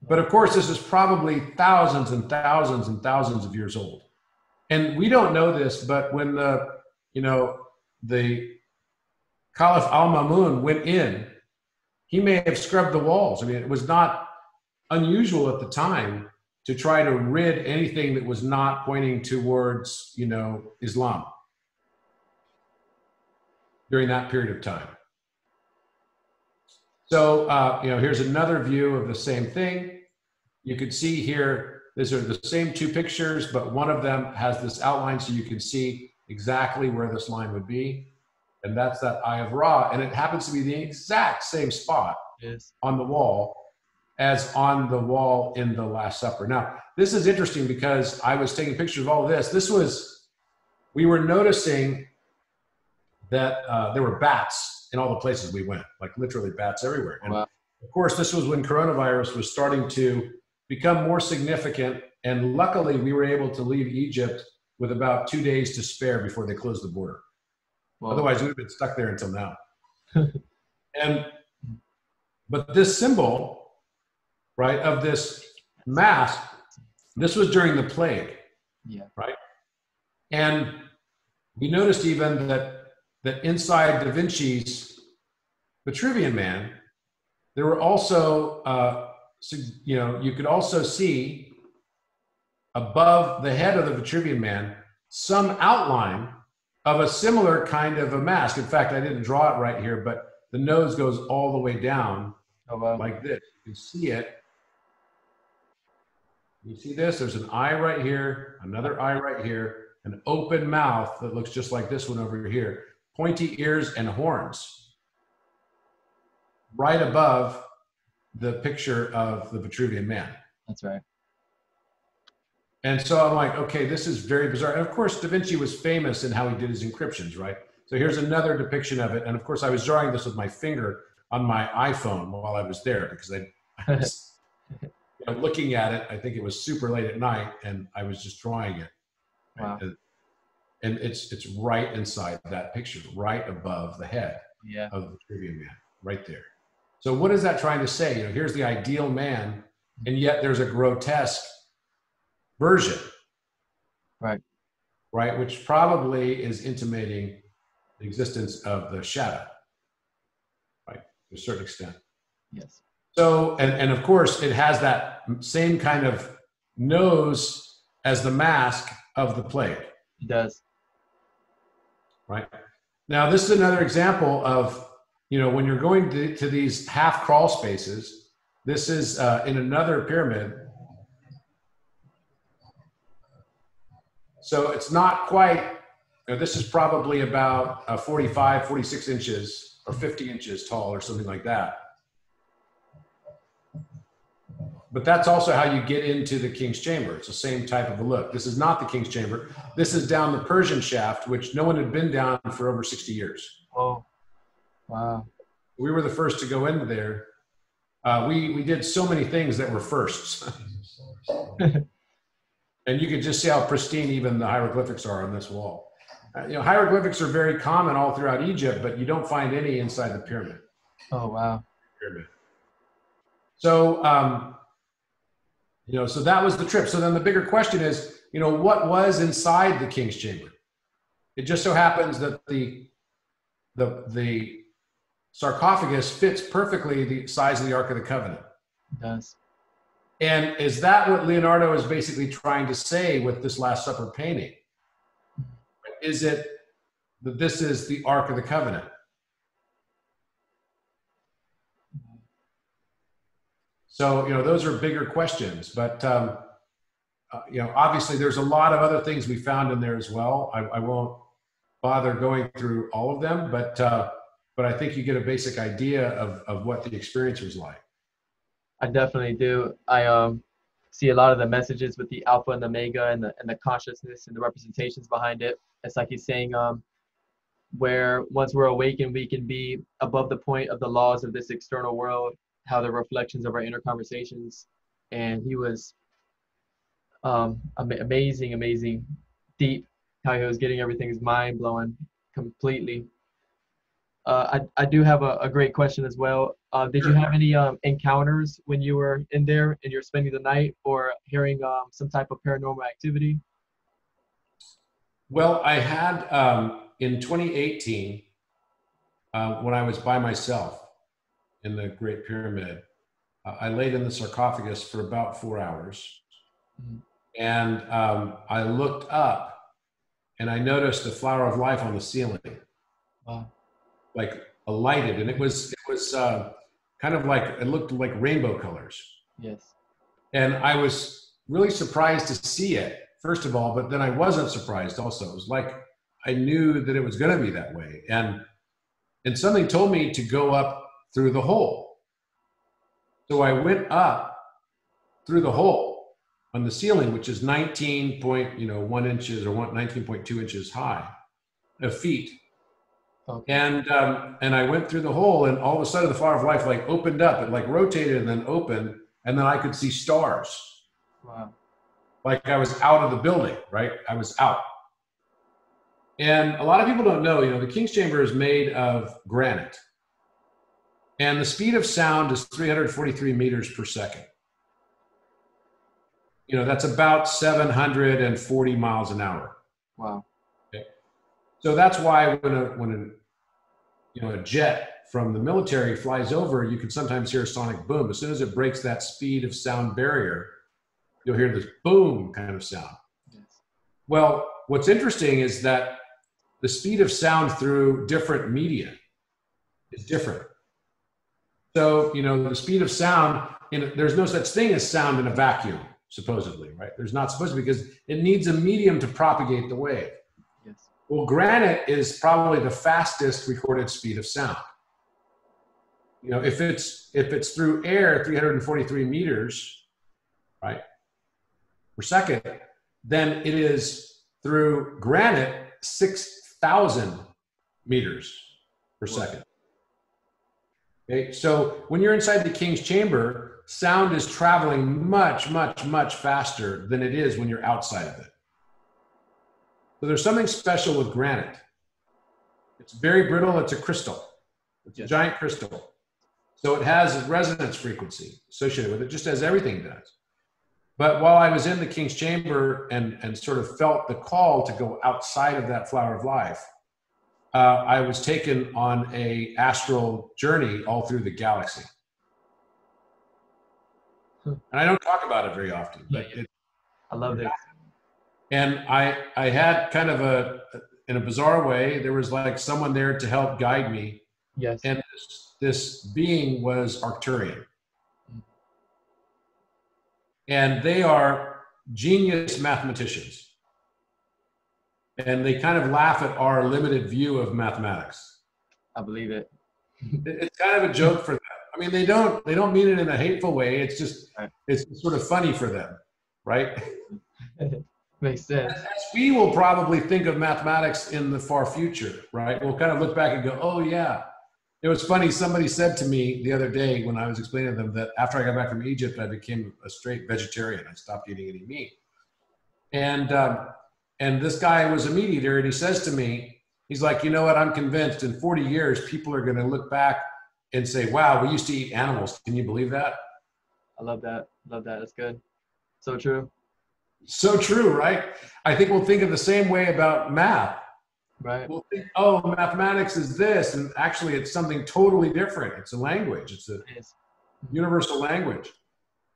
But of course, this is probably thousands and thousands and thousands of years old. And we don't know this, but when the Caliph al-Mamun went in, he may have scrubbed the walls. I mean, it was not unusual at the time to try to rid anything that was not pointing towards, Islam during that period of time. So, here's another view of the same thing. You can see here, these are the same two pictures, but one of them has this outline so you can see exactly where this line would be. And that's that Eye of Ra. And it happens to be the exact same spot on the wall as on the wall in the Last Supper. Now, this is interesting because I was taking pictures of all of this. We were noticing that there were bats in all the places we went, like literally bats everywhere. And, wow. of course, this was when coronavirus was starting to become more significant. And luckily, we were able to leave Egypt with about 2 days to spare before they closed the border. Wow. Otherwise, we would have been stuck there until now. But this symbol, right, of this mask, this was during the plague, right? And we noticed even that inside Da Vinci's Vitruvian Man, there were also, you could also see above the head of the Vitruvian Man some outline of a similar kind of a mask. In fact, I didn't draw it right here, but the nose goes all the way down like this. You can see it. You see this? There's an eye right here, another eye right here, an open mouth that looks just like this one over here, pointy ears and horns right above the picture of the Vitruvian Man. That's right. And so I'm like, okay, this is very bizarre. And of course, Da Vinci was famous in how he did his encryptions, right? So here's another depiction of it. And of course, I was drawing this with my finger on my iPhone while I was there because I was looking at it. I think it was super late at night and I was just drawing it. Wow. And it's right inside that picture, right above the head of the Vitruvian Man, right there. So what is that trying to say? Here's the ideal man, and yet there's a grotesque version, right, which probably is intimating the existence of the shadow, right, to a certain extent. Yes. So, and of course, it has that same kind of nose as the mask of the plague. It does. Right. Now, this is another example of, when you're going to these half crawl spaces, this is in another pyramid. So it's not quite, this is probably about 45, 46 inches or 50 inches tall or something like that. But that's also how you get into the King's Chamber. It's the same type of a look. This is not the King's Chamber. This is down the Persian shaft, which no one had been down for over 60 years. Oh, wow. We were the first to go into there. We did so many things that were firsts. And you could just see how pristine even the hieroglyphics are on this wall. Hieroglyphics are very common all throughout Egypt, but you don't find any inside the pyramid. Oh, wow. Pyramid. So, so that was the trip. So then the bigger question is, what was inside the King's Chamber? It just so happens that the sarcophagus fits perfectly the size of the Ark of the Covenant. It does. And is that what Leonardo is basically trying to say with this Last Supper painting? Is it that this is the Ark of the Covenant? So, those are bigger questions, but, obviously there's a lot of other things we found in there as well. I won't bother going through all of them, but I think you get a basic idea of what the experience was like. I definitely do. I see a lot of the messages with the alpha and the omega and the consciousness and the representations behind it. It's like he's saying, where once we're awakened, we can be above the point of the laws of this external world, how they're reflections of our inner conversations. And he was amazing, deep, how he was getting everything. His mind blowing completely. I do have a great question as well. Did you have any encounters when you were in there and you're spending the night, or hearing some type of paranormal activity? Well, I had in 2018, when I was by myself in the Great Pyramid, I laid in the sarcophagus for about 4 hours. Mm-hmm. And I looked up and I noticed the flower of life on the ceiling. Wow. Like lighted, and it was kind of like, it looked like rainbow colors. Yes. And I was really surprised to see it, first of all, but then I wasn't surprised also. It was like I knew that it was going to be that way, and something told me to go up through the hole. So I went up through the hole on the ceiling, which is 19.1 inches or 19.2 inches high, feet. Okay. And I went through the hole, and all of a sudden the flower of life like opened up. It like rotated and then opened, and then I could see stars. Wow. Like I was out of the building, right? I was out. And a lot of people don't know, the King's Chamber is made of granite. And the speed of sound is 343 meters per second. That's about 740 miles an hour. Wow. Okay. So that's why when a jet from the military flies over, you can sometimes hear a sonic boom. As soon as it breaks that speed of sound barrier, you'll hear this boom kind of sound. Yes. Well, what's interesting is that the speed of sound through different media is different. So, the speed of sound, there's no such thing as sound in a vacuum, supposedly, right? There's not supposed to be, because it needs a medium to propagate the wave. Yes. Well, granite is probably the fastest recorded speed of sound. If it's through air, 343 meters, right, per second, then it is through granite, 6,000 meters per second. Okay, so when you're inside the King's Chamber, sound is traveling much, much, much faster than it is when you're outside of it. So there's something special with granite. It's very brittle. It's a crystal. It's a giant crystal. So it has a resonance frequency associated with it, just as everything does. But while I was in the King's Chamber and sort of felt the call to go outside of that flower of life, I was taken on a astral journey all through the galaxy. And I don't talk about it very often, but I love it. And I had kind of in a bizarre way, there was like someone there to help guide me. Yes. And this being was Arcturian. And they are genius mathematicians. And they kind of laugh at our limited view of mathematics. I believe it. It's kind of a joke for them. I mean, they don't mean it in a hateful way. It's just, it's sort of funny for them, right? Makes sense. As we will probably think of mathematics in the far future, right? We'll kind of look back and go, oh yeah. It was funny, somebody said to me the other day when I was explaining to them that after I got back from Egypt, I became a straight vegetarian. I stopped eating any meat. And this guy was a meat eater, and he says to me, he's like, you know what, I'm convinced in 40 years, people are gonna look back and say, wow, we used to eat animals. Can you believe that? I love that. Love that. That's good. So true. So true, right? I think we'll think of the same way about math. Right. We'll think, oh, mathematics is this, and actually it's something totally different. It's a language. It's a universal language.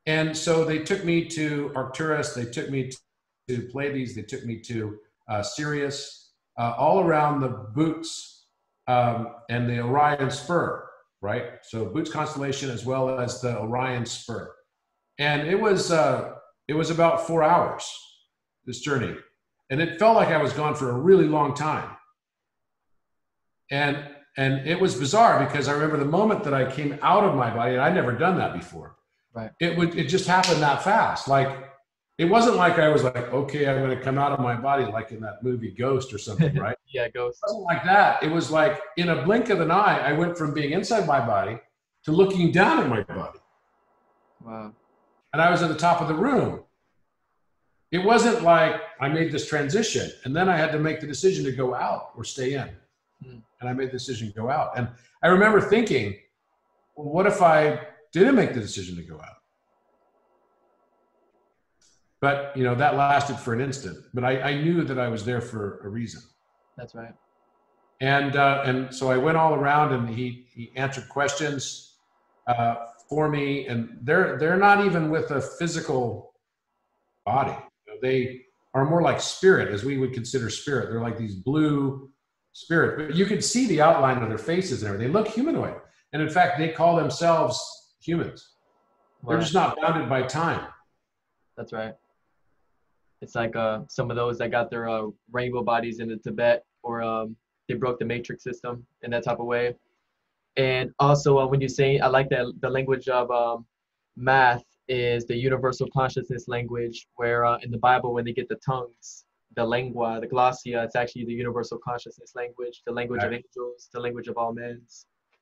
And so they took me to Arcturus. They took me to Pleiades. They took me to Sirius, all around the Boots and the Orion Spur, right? So Boots constellation as well as the Orion Spur. And it was about 4 hours, this journey. And it felt like I was gone for a really long time. And it was bizarre because I remember the moment that I came out of my body, and I'd never done that before. Right. It just happened that fast. Like, it wasn't like I was like, okay, I'm going to come out of my body like in that movie Ghost or something, right? Yeah, Ghost. It wasn't like that. It was like in a blink of an eye, I went from being inside my body to looking down at my body. Wow. And I was at the top of the room. It wasn't like I made this transition and then I had to make the decision to go out or stay in. And I made the decision to go out. And I remember thinking, well, what if I didn't make the decision to go out? But, that lasted for an instant. But I knew that I was there for a reason. That's right. And so I went all around, and he answered questions for me. And they're not even with a physical body. They are more like spirit, as we would consider spirit. They're like these blue spirit. But you could see the outline of their faces and everything. They look humanoid. And in fact, they call themselves humans. Wow. They're just not bounded by time. That's right. It's like some of those that got their rainbow bodies into Tibet, or they broke the matrix system in that type of way. And also when you say, I like that the language of math is the universal consciousness language, where in the Bible, when they get the tongues, the lingua, the glossia. It's actually the universal consciousness language, the language of angels, the language of all men,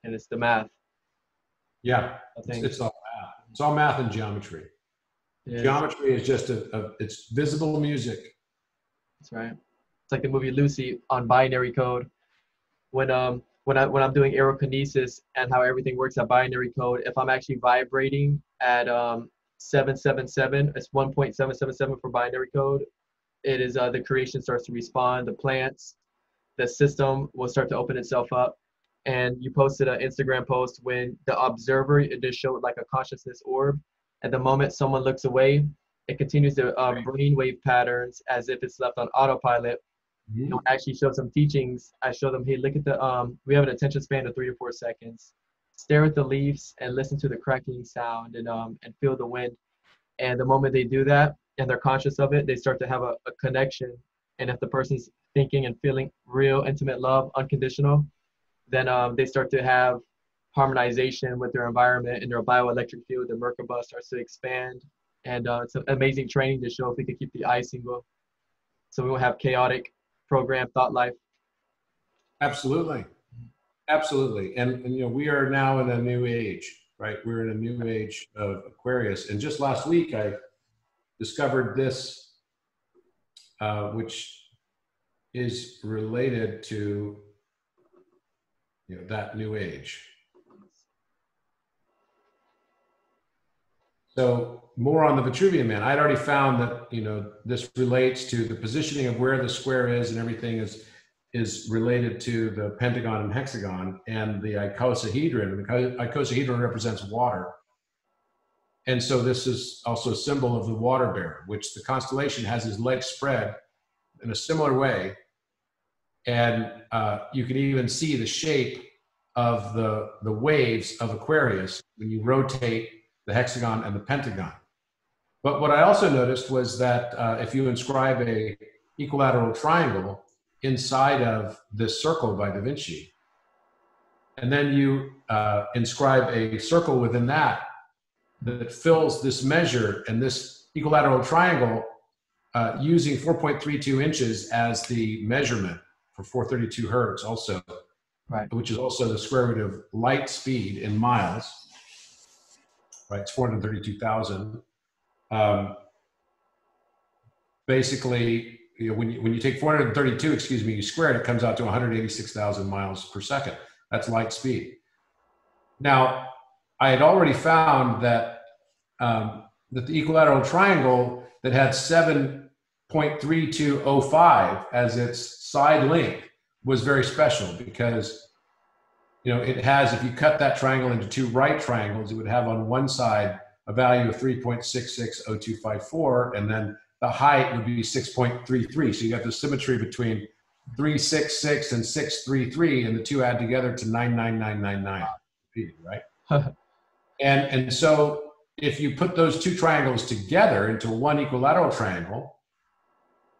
and it's the math. Yeah, I think it's all math. It's all math and geometry. it is. Geometry is just it's visible music. That's right. It's like the movie Lucy on binary code. When I'm doing aerokinesis and how everything works at binary code, if I'm actually vibrating at 777, it's 1.777 for binary code. It is the creation starts to respond. The plants, the system will start to open itself up. And you posted an Instagram post when the observer, it just showed like a consciousness orb. At the moment someone looks away, it continues the brainwave patterns as if it's left on autopilot. You know, actually show some teachings. I show them, hey, look at the we have an attention span of 3 or 4 seconds. Stare at the leaves and listen to the crackling sound and feel the wind. And the moment they do that and they're conscious of it, they start to have a connection. And if the person's thinking and feeling real intimate love, unconditional, then they start to have harmonization with their environment and their bioelectric field. The Merkaba starts to expand. And it's an amazing training to show if we could keep the I single. So we won't have chaotic program thought life. Absolutely. Absolutely. And you know, we are now in a new age, right? We're in a new age of Aquarius. And just last week, I discovered this, which is related to, you know, that new age. So more on the Vitruvian Man. I'd already found that, you know, this relates to the positioning of where the square is, and everything is related to the pentagon and hexagon and the icosahedron. And the icosahedron represents water. And so this is also a symbol of the water bearer, which the constellation has his legs spread in a similar way. And you can even see the shape of the waves of Aquarius when you rotate the hexagon and the pentagon. But what I also noticed was that if you inscribe a equilateral triangle inside of this circle by Da Vinci, and then you inscribe a circle within that fills this measure and this equilateral triangle using 4.32 inches as the measurement for 432 hertz also, right, which is also the square root of light speed in miles. Right, it's 432,000. Basically, you know, when you take 432, excuse me, you square it, it comes out to 186,000 miles per second. That's light speed. Now, I had already found that that the equilateral triangle that had 7.3205 as its side length was very special because, you know, it has, if you cut that triangle into 2 right triangles, it would have on one side a value of 3.660254, and then the height would be 6.33. So you got the symmetry between 366 and 633, and the two add together to 99999, right? and so if you put those 2 triangles together into one equilateral triangle,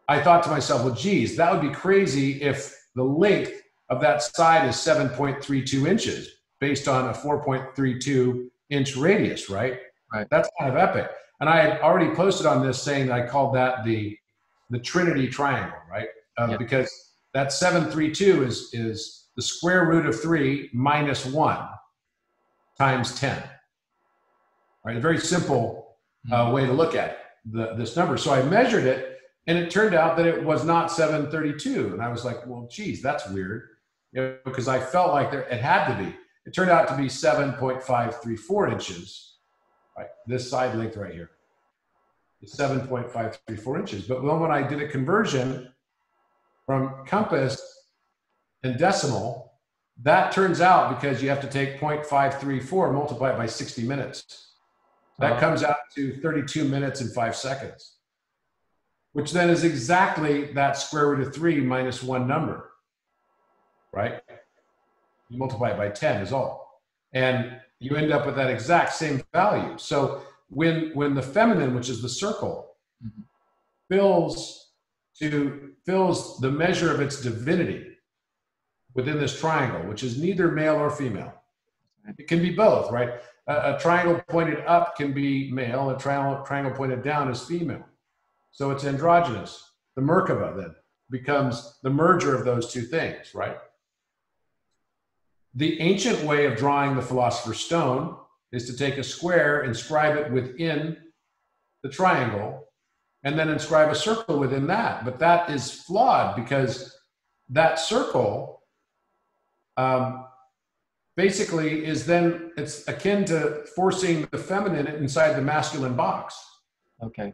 I thought to myself, well, geez, that would be crazy if the length of that side is 7.32 inches based on a 4.32 inch radius, right? Right. That's kind of epic. And I had already posted on this saying that I called that the Trinity triangle, right? Yep. Because that 732 is the square root of 3 minus 1 times 10, right? A very simple way to look at it, this number. So I measured it, and it turned out that it was not 732. And I was like, well, geez, that's weird, you know, because I felt like it had to be. It turned out to be 7.534 inches, right? This side length right here is 7.534 inches. But then when I did a conversion from compass and decimal, that turns out, because you have to take 0.534, multiply it by 60 minutes. That comes out to 32 minutes and 5 seconds, which then is exactly that square root of 3 minus 1 number, right? You multiply it by 10 is all. And you end up with that exact same value. So when the feminine, which is the circle, fills the measure of its divinity within this triangle, which is neither male or female. It can be both, right? A triangle pointed up can be male, a triangle pointed down is female. So it's androgynous. the Merkaba then becomes the merger of those two things, right? The ancient way of drawing the philosopher's stone is to take a square, inscribe it within the triangle, and then inscribe a circle within that. But that is flawed because that circle basically is then, it's akin to forcing the feminine inside the masculine box. Okay.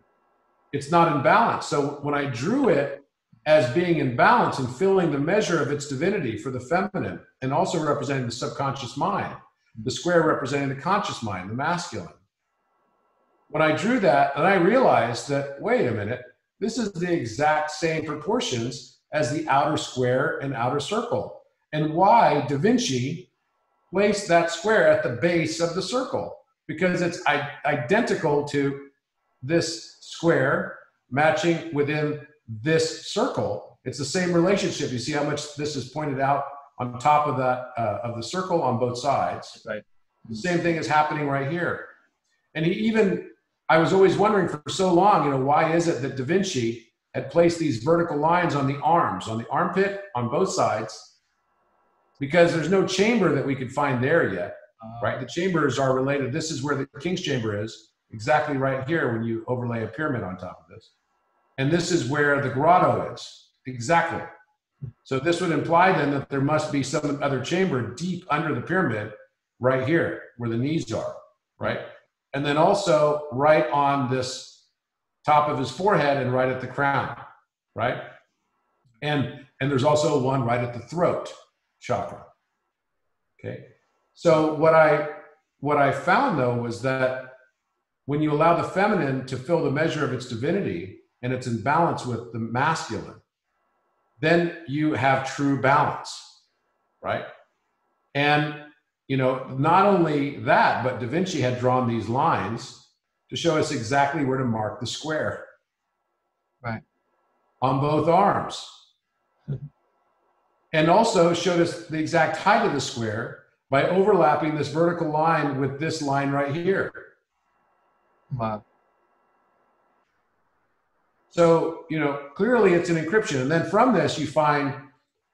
It's not in balance. So when I drew it as being in balance and filling the measure of its divinity for the feminine and also representing the subconscious mind, the square representing the conscious mind, the masculine. When I drew that, and I realized that, wait a minute, this is the exact same proportions as the outer square and outer circle. And why Da Vinci placed that square at the base of the circle? Because it's identical to this square matching within this circle. It's the same relationship. You see how much this is pointed out on top of that of the circle on both sides. Right. The same thing is happening right here. And he even, I was always wondering for so long, you know, why is it that Da Vinci had placed these vertical lines on the arms, on the armpit, on both sides? Because there's no chamber that we could find there yet, right? The chambers are related. This is where the king's chamber is, exactly right here when you overlay a pyramid on top of this. And this is where the grotto is, exactly. So this would imply then that there must be some other chamber deep under the pyramid right here where the knees are, right? And then also right on this top of his forehead and right at the crown, right? And there's also one right at the throat chakra, okay? So what I found though was that when you allow the feminine to fill the measure of its divinity and it's in balance with the masculine, then you have true balance, right? And, you know, not only that, but Da Vinci had drawn these lines to show us exactly where to mark the square. Right. On both arms. And also showed us the exact height of the square by overlapping this vertical line with this line right here. Wow. So, you know, clearly it's an encryption. And then from this, you find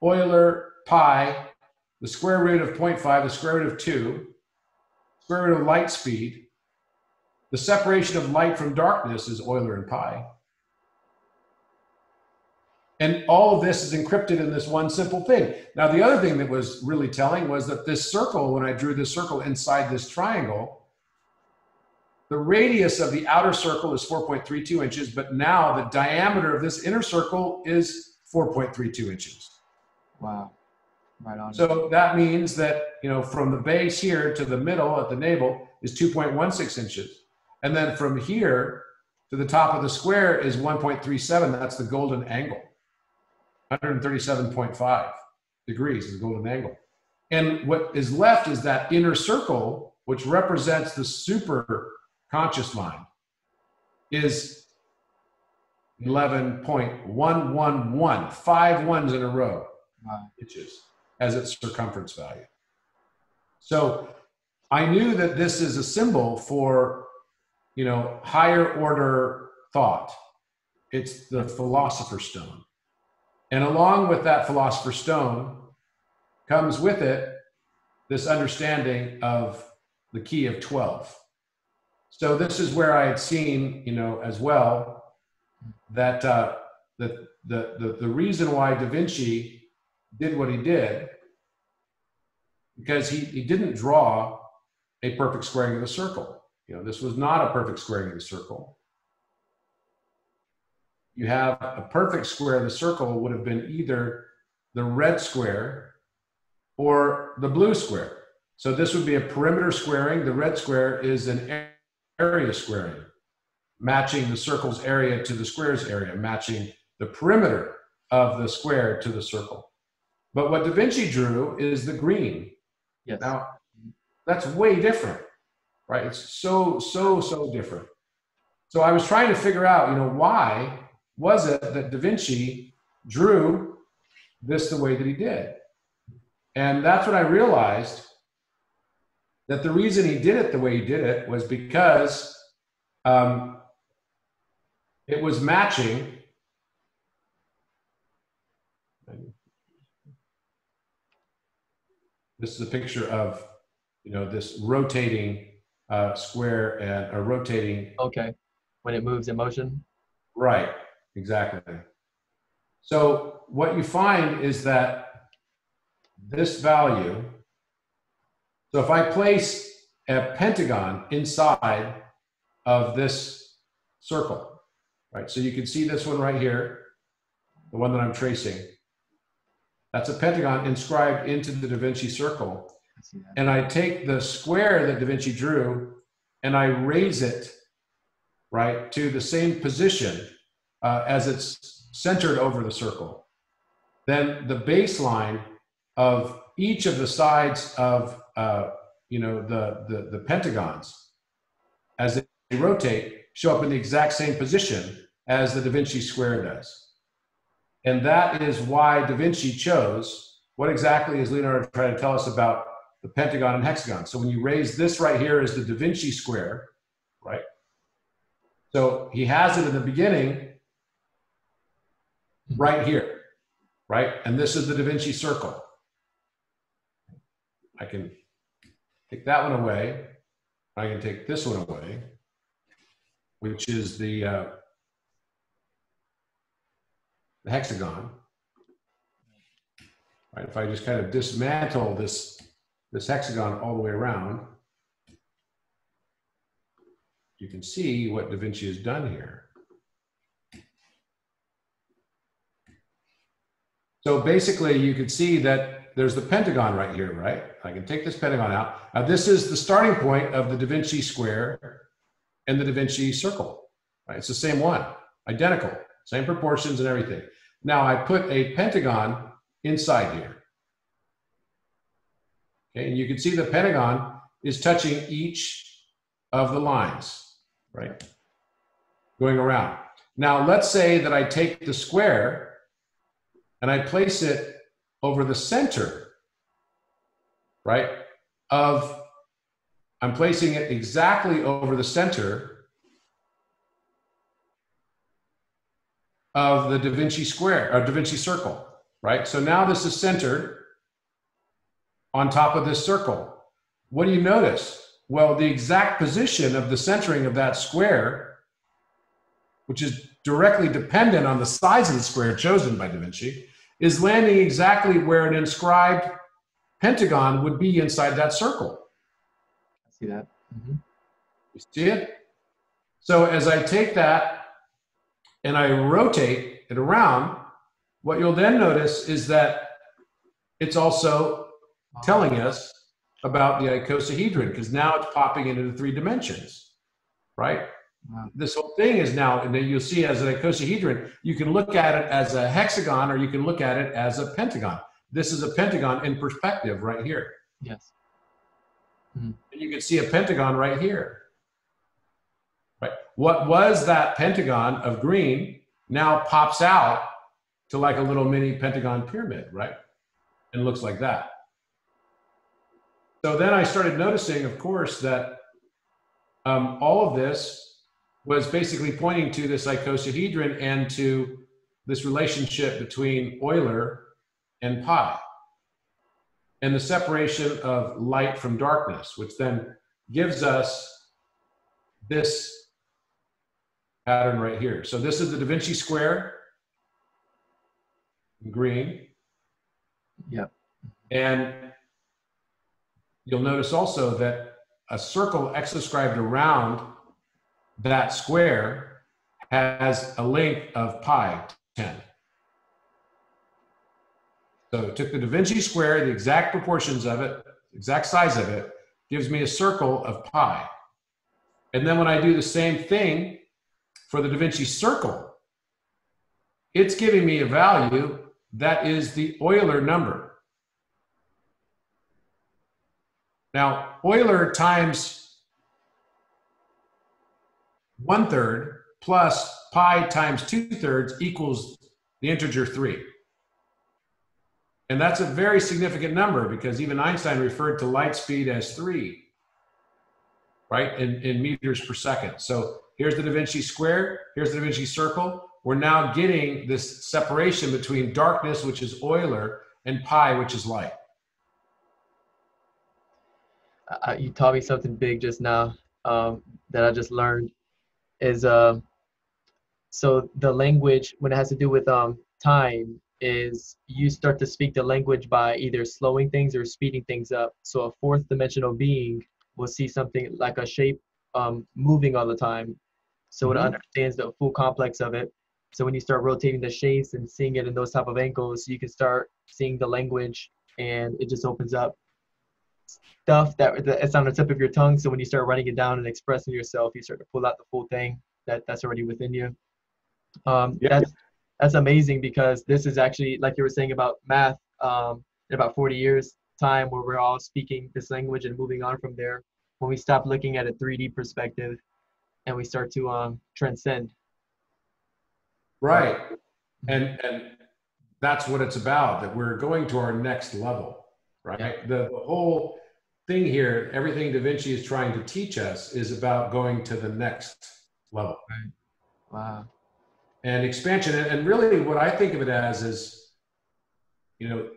Euler pi, the square root of 0.5, the square root of 2, square root of light speed. The separation of light from darkness is Euler and pi. And all of this is encrypted in this one simple thing. Now, the other thing that was really telling was that this circle, when I drew this circle inside this triangle, the radius of the outer circle is 4.32 inches, but now the diameter of this inner circle is 4.32 inches. Wow. Right on. So that means that, you know, from the base here to the middle at the navel is 2.16 inches. And then from here to the top of the square is 1.37. That's the golden angle. 137.5 degrees is the golden angle. And what is left is that inner circle, which represents the super conscious mind, is 11.111, 5 ones in a row, inches as its circumference value. So I knew that this is a symbol for, you know, higher order thought. It's the philosopher's stone. And along with that philosopher's stone comes with it this understanding of the key of 12. So this is where I had seen, you know, as well, that the reason why Da Vinci did what he did, because he didn't draw a perfect squaring of the circle. You know, this was not a perfect squaring of the circle. You have a perfect square of the circle would have been either the red square or the blue square. So this would be a perimeter squaring. The red square is an area squaring, matching the circle's area to the square's area, matching the perimeter of the square to the circle. But what Da Vinci drew is the green. Yes. Now, that's way different, right? It's so different. So I was trying to figure out, you know, why was it that Da Vinci drew this the way that he did? And that's when I realized that the reason he did it the way he did it was because it was matching This is a picture of, you know, this rotating square and a rotating. Okay, when it moves in motion. Right, exactly. So what you find is that this value, so if I place a pentagon inside of this circle, right? So you can see this one right here, the one that I'm tracing. That's a pentagon inscribed into the Da Vinci circle. And I take the square that Da Vinci drew and I raise it, right, to the same position as it's centered over the circle. Then the baseline of each of the sides of you know, the pentagons, as they rotate, show up in the exact same position as the Da Vinci square does. And that is why Da Vinci chose, what exactly is Leonardo trying to tell us about the pentagon and hexagon? So when you raise this right here is the Da Vinci square, right? So he has it in the beginning right here, right? And this is the Da Vinci circle. I can take that one away. I can take this one away, which is the hexagon. Right, if I just kind of dismantle this hexagon all the way around, you can see what Da Vinci has done here. So basically, you can see that there's the pentagon right here, right? I can take this pentagon out. Now, this is the starting point of the Da Vinci square and the Da Vinci circle, right? It's the same one, identical, same proportions and everything. Now, I put a pentagon inside here. Okay, and you can see the pentagon is touching each of the lines, right? Going around. Now, let's say that I take the square and I place it over the center, right? I'm placing it exactly over the center of the Da Vinci square, or Da Vinci circle, right? So now this is centered on top of this circle. What do you notice? Well, the exact position of the centering of that square, which is directly dependent on the size of the square chosen by Da Vinci, is landing exactly where an inscribed pentagon would be inside that circle. I see that. Mm-hmm. You see it? So as I take that and I rotate it around, what you'll then notice is that it's also telling us about the icosahedron, because now it's popping into the 3 dimensions, right? Wow. This whole thing is now, and then you'll see as an icosahedron, you can look at it as a hexagon or you can look at it as a pentagon. This is a pentagon in perspective right here. Yes. Mm-hmm. And you can see a pentagon right here. Right. What was that pentagon of green now pops out to like a little mini pentagon pyramid, right? And looks like that. So then I started noticing, of course, that all of this was basically pointing to this icosahedron and to this relationship between Euler and pi, and the separation of light from darkness, which then gives us this pattern right here. So this is the Da Vinci square in green. Yep. And you'll notice also that a circle exoscribed around that square has a length of pi 10. So it took the Da Vinci square, the exact proportions of it, exact size of it, gives me a circle of pi. And then when I do the same thing for the Da Vinci circle, it's giving me a value that is the Euler number. Now, Euler times 1/3 plus pi times 2/3 equals the integer 3. And that's a very significant number because even Einstein referred to light speed as 3, right, in meters per second. So here's the Da Vinci square, here's the Da Vinci circle. We're now getting this separation between darkness, which is Euler, and pi, which is light. You taught me something big just now, that I just learned is so the language, when it has to do with time, is you start to speak the language by either slowing things or speeding things up. So a fourth dimensional being will see something like a shape moving all the time. So it Mhm. understands the full complex of it. So when you start rotating the shapes and seeing it in those type of angles, you can start seeing the language, and it just opens up stuff that it's on the tip of your tongue. So when you start writing it down and expressing yourself, you start to pull out the full thing that's already within you. Yeah. That's amazing, because this is actually, like you were saying about math, in about 40 years time, where we're all speaking this language and moving on from there, when we stop looking at a 3D perspective and we start to transcend. Right. Right. And that's what it's about, that we're going to our next level, right? Yeah. The whole thing here, everything Da Vinci is trying to teach us is about going to the next level. Right. Wow. And expansion. And really what I think of it as is,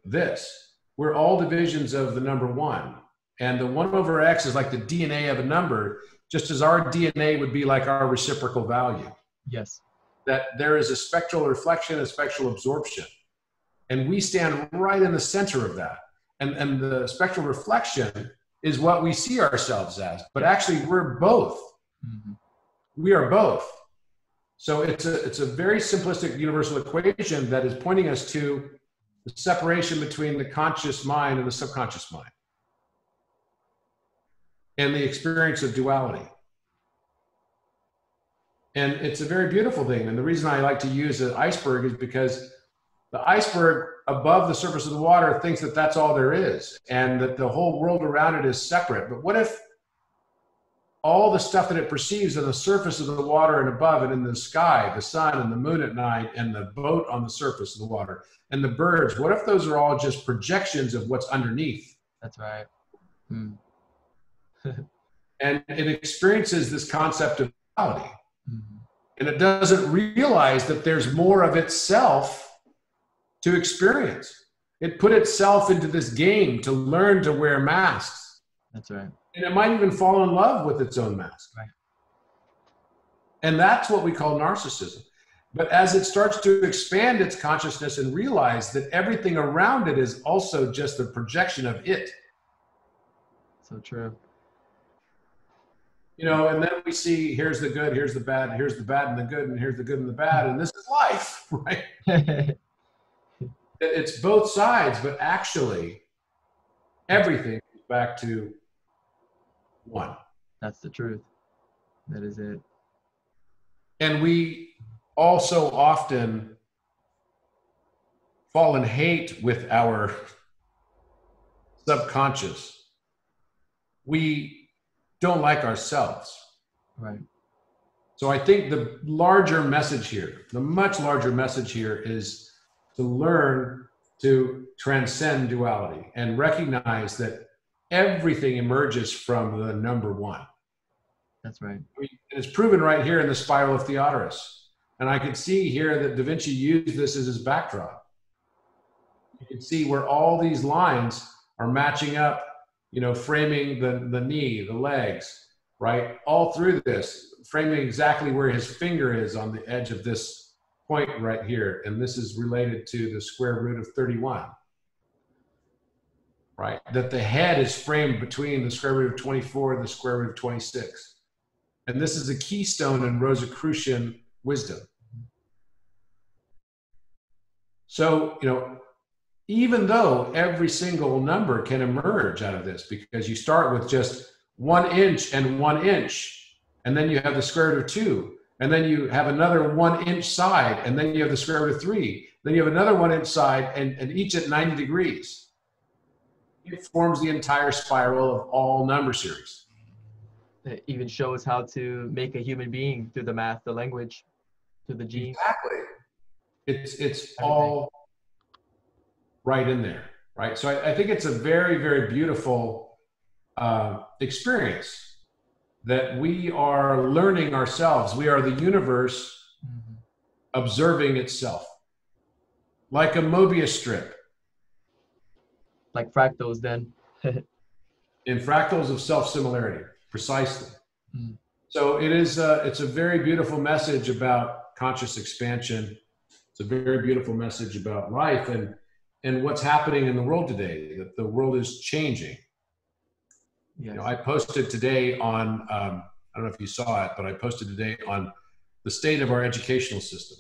this, we're all divisions of the number one. And the 1 over x is like the DNA of a number, just as our DNA would be like our reciprocal value. Yes. That there is a spectral reflection, a spectral absorption. And we stand right in the center of that. And the spectral reflection is what we see ourselves as. But actually, we're both. Mm-hmm. We are both. So it's a very simplistic universal equation that is pointing us to the separation between the conscious mind and the subconscious mind, and the experience of duality. And it's a very beautiful thing. And the reason I like to use an iceberg is because the iceberg above the surface of the water thinks that that's all there is, and that the whole world around it is separate. But what if all the stuff that it perceives on the surface of the water and above it, in the sky, the sun and the moon at night, and the boat on the surface of the water, and the birds, what if those are all just projections of what's underneath? That's right. And it experiences this concept of reality. Mm-hmm. And it doesn't realize that there's more of itself to experience. It put itself into this game to learn to wear masks. That's right. And it might even fall in love with its own mask. Right. And that's what we call narcissism. But as it starts to expand its consciousness and realize that everything around it is also just a projection of it. So true. And then we see, here's the good, here's the bad, here's the bad and the good, and here's the good and the bad, and this is life, right? It's both sides, but actually everything is back to one. That's the truth. That is it. And we also often fall in hate with our subconscious. We don't like ourselves. Right. So I think the larger message here, the much larger message here, is to learn to transcend duality and recognize that everything emerges from the number one. That's right. I mean, it's proven right here in the spiral of Theodorus. And I could see here that Da Vinci used this as his backdrop. You can see where all these lines are matching up, framing the knee, the legs, right? All through this, framing exactly where his finger is on the edge of this point right here. And this is related to the square root of 31. Right? That the head is framed between the square root of 24 and the square root of 26. And this is a keystone in Rosicrucian wisdom. So, even though every single number can emerge out of this, because you start with just 1 inch and 1 inch, and then you have the square root of 2, and then you have another 1 inch side, and then you have the square root of 3, then you have another 1 inch side, and each at 90 degrees. It forms the entire spiral of all number series. It even shows how to make a human being through the math, the language, through the genes. Exactly. It's all right in there, right? So I think it's a very, very beautiful experience that we are learning ourselves. We are the universe observing itself, like a Mobius strip. Like fractals then. in fractals of self-similarity, precisely. Mm. So it is, it's a very beautiful message about conscious expansion. It's a very beautiful message about life and what's happening in the world today, that the world is changing. Yes. You know, I posted today on, I don't know if you saw it, but I posted today on the state of our educational system.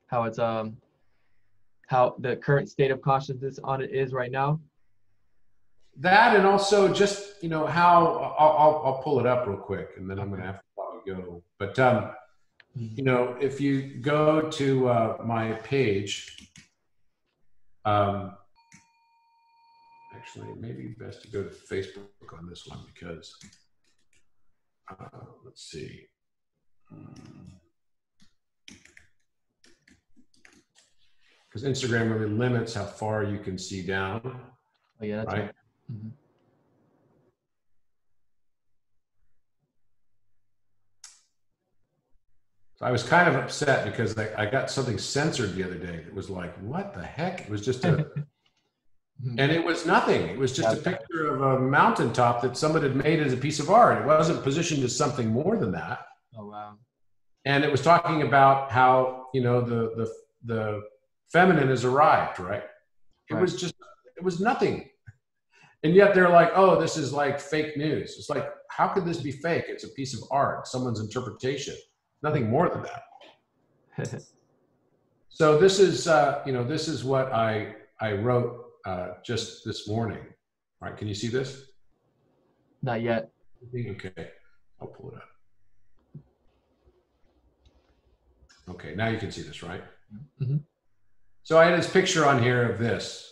How it's, how the current state of consciousness on it is right now. That, and also just, you know, how I'll pull it up real quick, and then I'm going to have to probably go. But you know, if you go to my page, actually, maybe best to go to Facebook on this one because let's see. Because Instagram really limits how far you can see down. Oh yeah, that's right. Mm-hmm. So I was kind of upset because I got something censored the other day. It was like, what the heck? It was just a, and it was nothing. It was just a picture of a mountaintop that somebody had made as a piece of art. It wasn't positioned as something more than that. Oh wow. And it was talking about how, you know, the feminine has arrived, right? It was just, it was nothing. And yet they're like, oh, this is like fake news. It's like, how could this be fake? It's a piece of art, someone's interpretation, nothing more than that. So this is, you know, this is what I wrote just this morning. All right, can you see this? Not yet. Okay, I'll pull it up. Okay, now you can see this, right? Mm-hmm. So I had this picture on here of this,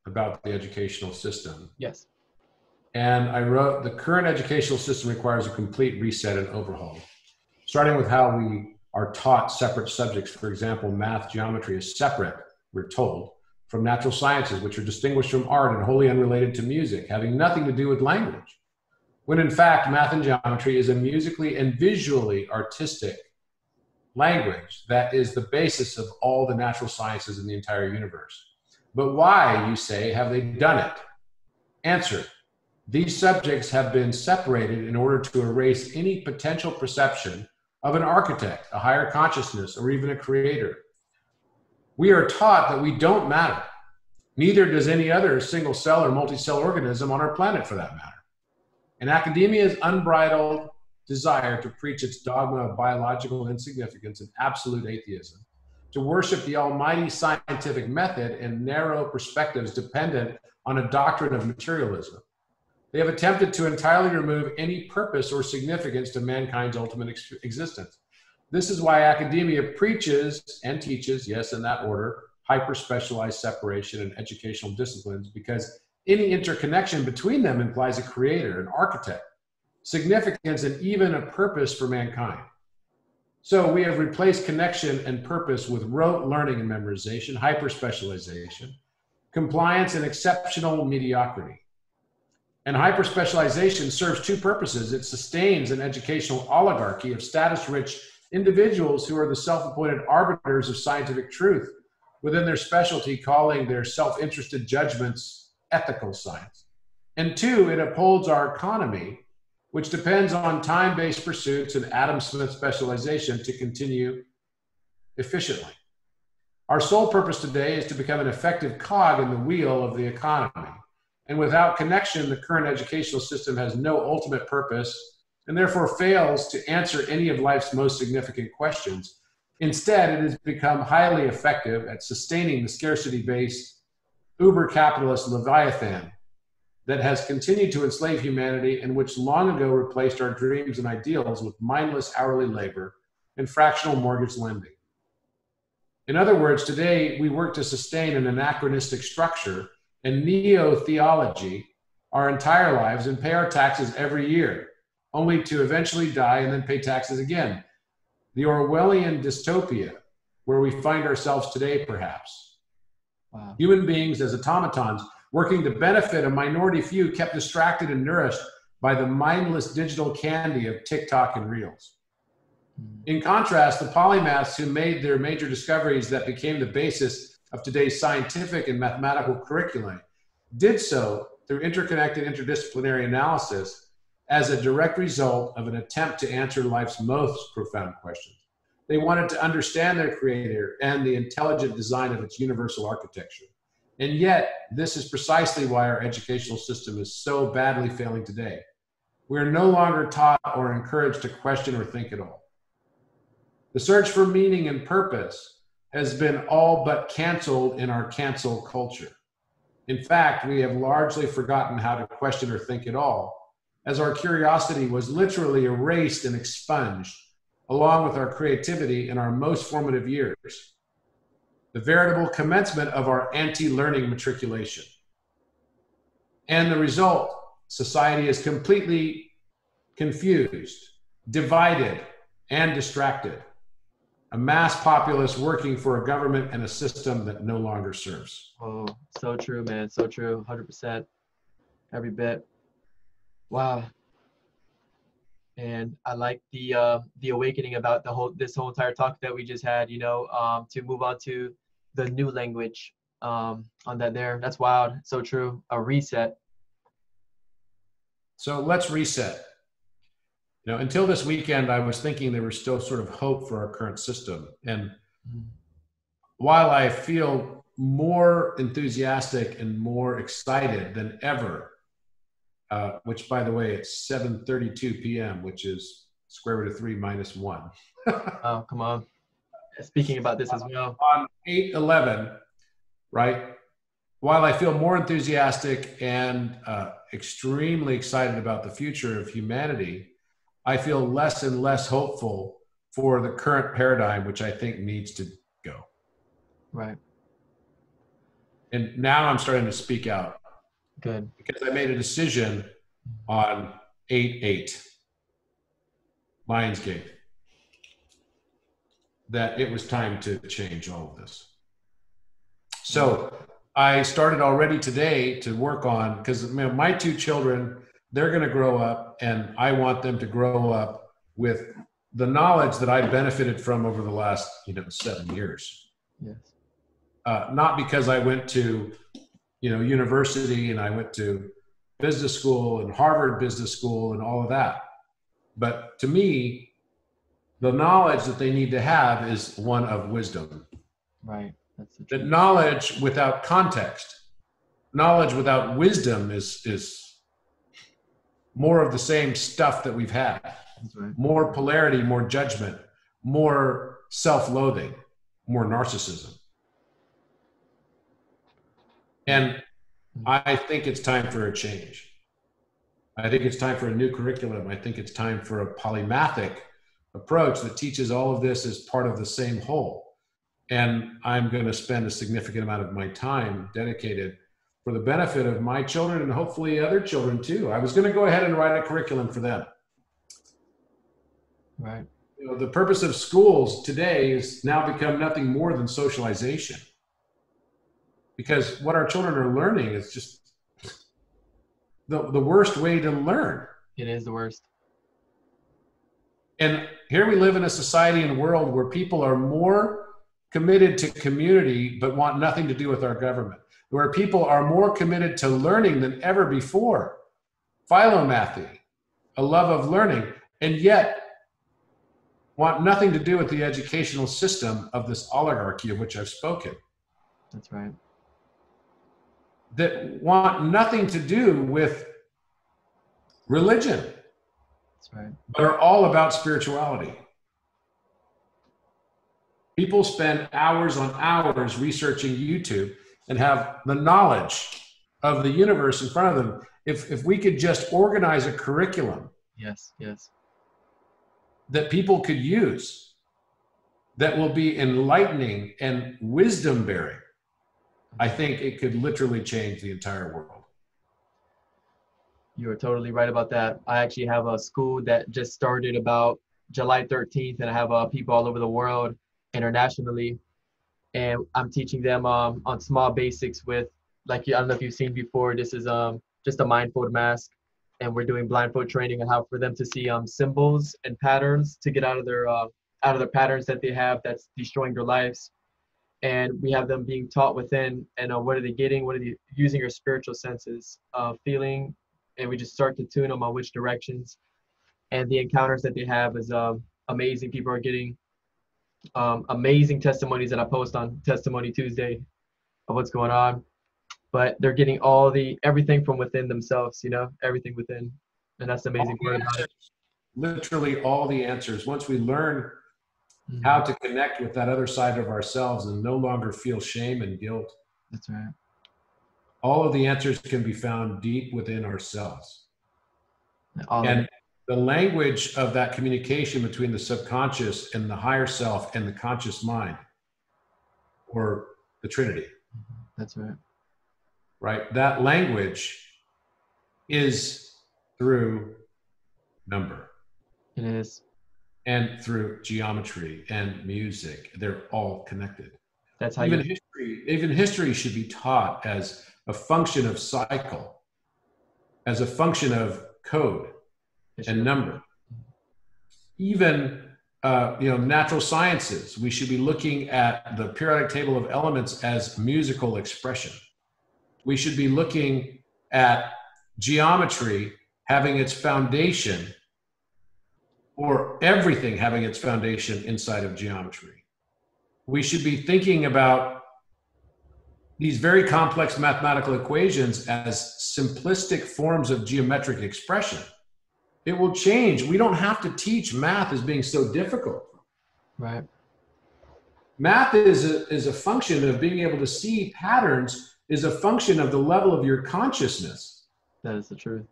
about the educational system. Yes. And I wrote, the current educational system requires a complete reset and overhaul, starting with how we are taught separate subjects. For example, math, geometry is separate, we're told, from natural sciences, which are distinguished from art and wholly unrelated to music, having nothing to do with language. When in fact, math and geometry is a musically and visually artistic language that is the basis of all the natural sciences in the entire universe. But why, you say, have they done it? Answer, these subjects have been separated in order to erase any potential perception of an architect, a higher consciousness, or even a creator. We are taught that we don't matter. Neither does any other single cell or multi-cell organism on our planet for that matter. And academia's unbridled desire to preach its dogma of biological insignificance and absolute atheism, to worship the almighty scientific method and narrow perspectives dependent on a doctrine of materialism. They have attempted to entirely remove any purpose or significance to mankind's ultimate existence. This is why academia preaches and teaches, yes, in that order, hyper-specialized separation and educational disciplines, because any interconnection between them implies a creator, an architect, significance, and even a purpose for mankind. So we have replaced connection and purpose with rote learning and memorization, hyper-specialization, compliance, and exceptional mediocrity. And hyper-specialization serves two purposes. It sustains an educational oligarchy of status-rich individuals who are the self-appointed arbiters of scientific truth within their specialty, calling their self-interested judgments ethical science. And two, it upholds our economy, which depends on time-based pursuits and Adam Smith specialization to continue efficiently. Our sole purpose today is to become an effective cog in the wheel of the economy. And without connection, the current educational system has no ultimate purpose and therefore fails to answer any of life's most significant questions. Instead, it has become highly effective at sustaining the scarcity-based uber-capitalist Leviathan that has continued to enslave humanity and which long ago replaced our dreams and ideals with mindless hourly labor and fractional mortgage lending. In other words, today we work to sustain an anachronistic structure and neo-theology our entire lives and pay our taxes every year, only to eventually die and then pay taxes again. The Orwellian dystopia where we find ourselves today, perhaps. Wow. Human beings as automatons working to benefit a minority few, kept distracted and nourished by the mindless digital candy of TikTok and Reels. In contrast, the polymaths who made their major discoveries that became the basis of today's scientific and mathematical curriculum did so through interconnected interdisciplinary analysis as a direct result of an attempt to answer life's most profound questions. They wanted to understand their creator and the intelligent design of its universal architecture. And yet, this is precisely why our educational system is so badly failing today. We are no longer taught or encouraged to question or think at all. The search for meaning and purpose has been all but canceled in our cancel culture. In fact, we have largely forgotten how to question or think at all, as our curiosity was literally erased and expunged, along with our creativity in our most formative years, the veritable commencement of our anti-learning matriculation. And the result, society is completely confused, divided, and distracted. A mass populace working for a government and a system that no longer serves. Oh, so true, man. So true. 100%. Every bit. Wow. And I like the awakening about this whole entire talk that we just had, you know, to move on to the new language on that there. That's wild. So true. A reset. So let's reset. You know, until this weekend, I was thinking there was still sort of hope for our current system. And while I feel more enthusiastic and more excited than ever, which, by the way, it's 7:32 p.m., which is square root of 3 minus 1. Oh, come on. Speaking about this as well. On 8/11, right? While I feel more enthusiastic and extremely excited about the future of humanity, I feel less and less hopeful for the current paradigm, which I think needs to go. Right. And now I'm starting to speak out. Good. Because I made a decision on 8/8, Lionsgate, that it was time to change all of this. So I started already today to work on, because my two children, they're going to grow up, and I want them to grow up with the knowledge that I benefited from over the last 7 years. Yes. Not because I went to university and I went to business school and Harvard Business School and all of that. But to me, the knowledge that they need to have is one of wisdom. Right. That's the That truth. knowledge without context, knowledge without wisdom is more of the same stuff that we've had. That's right. More polarity, more judgment, more self-loathing, more narcissism. And I think it's time for a change. I think it's time for a new curriculum. I think it's time for a polymathic approach that teaches all of this as part of the same whole. And I'm going to spend a significant amount of my time dedicated for the benefit of my children and hopefully other children too. I was going to go ahead and write a curriculum for them. Right. The purpose of schools today has now become nothing more than socialization. Because what our children are learning is just the worst way to learn. It is the worst. And here we live in a society and world where people are more committed to community but want nothing to do with our government. Where people are more committed to learning than ever before. Philomathy, a love of learning, and yet want nothing to do with the educational system of this oligarchy of which I've spoken. That's right. That want nothing to do with religion. That's right. But are all about spirituality. People spend hours on hours researching YouTube and have the knowledge of the universe in front of them. If we could just organize a curriculum Yes, yes. that people could use, that will be enlightening and wisdom bearing, I think it could literally change the entire world. You are totally right about that. I actually have a school that just started about July 13th, and I have people all over the world internationally. And I'm teaching them on small basics with, like, I don't know if you've seen before, this is just a blindfold mask. And we're doing blindfold training on how for them to see symbols and patterns to get out of their patterns that they have that's destroying their lives. and we have them being taught within, and what are they getting, what are they using your spiritual senses, feeling, and we just start to tune them on which directions. And the encounters that they have is amazing. People are getting amazing testimonies that I post on Testimony Tuesday of what's going on, but they're getting everything from within themselves, everything within, and that's the amazing part about it. Literally all the answers. Once we learn how to connect with that other side of ourselves and no longer feel shame and guilt. That's right. All of the answers can be found deep within ourselves. And the language of that communication between the subconscious and the higher self and the conscious mind, or the Trinity. That's right. Right? That language is through number. It is. And through geometry and music. They're all connected. That's how even history should be taught as a function of cycle, as a function of code and number. Even natural sciences, we should be looking at the periodic table of elements as musical expression. We should be looking at geometry having its foundation, or everything having its foundation inside of geometry. We should be thinking about these very complex mathematical equations as simplistic forms of geometric expression. It will change. We don't have to teach math as being so difficult. Right. Math is a function of being able to see patterns, is a function of the level of your consciousness. That is the truth.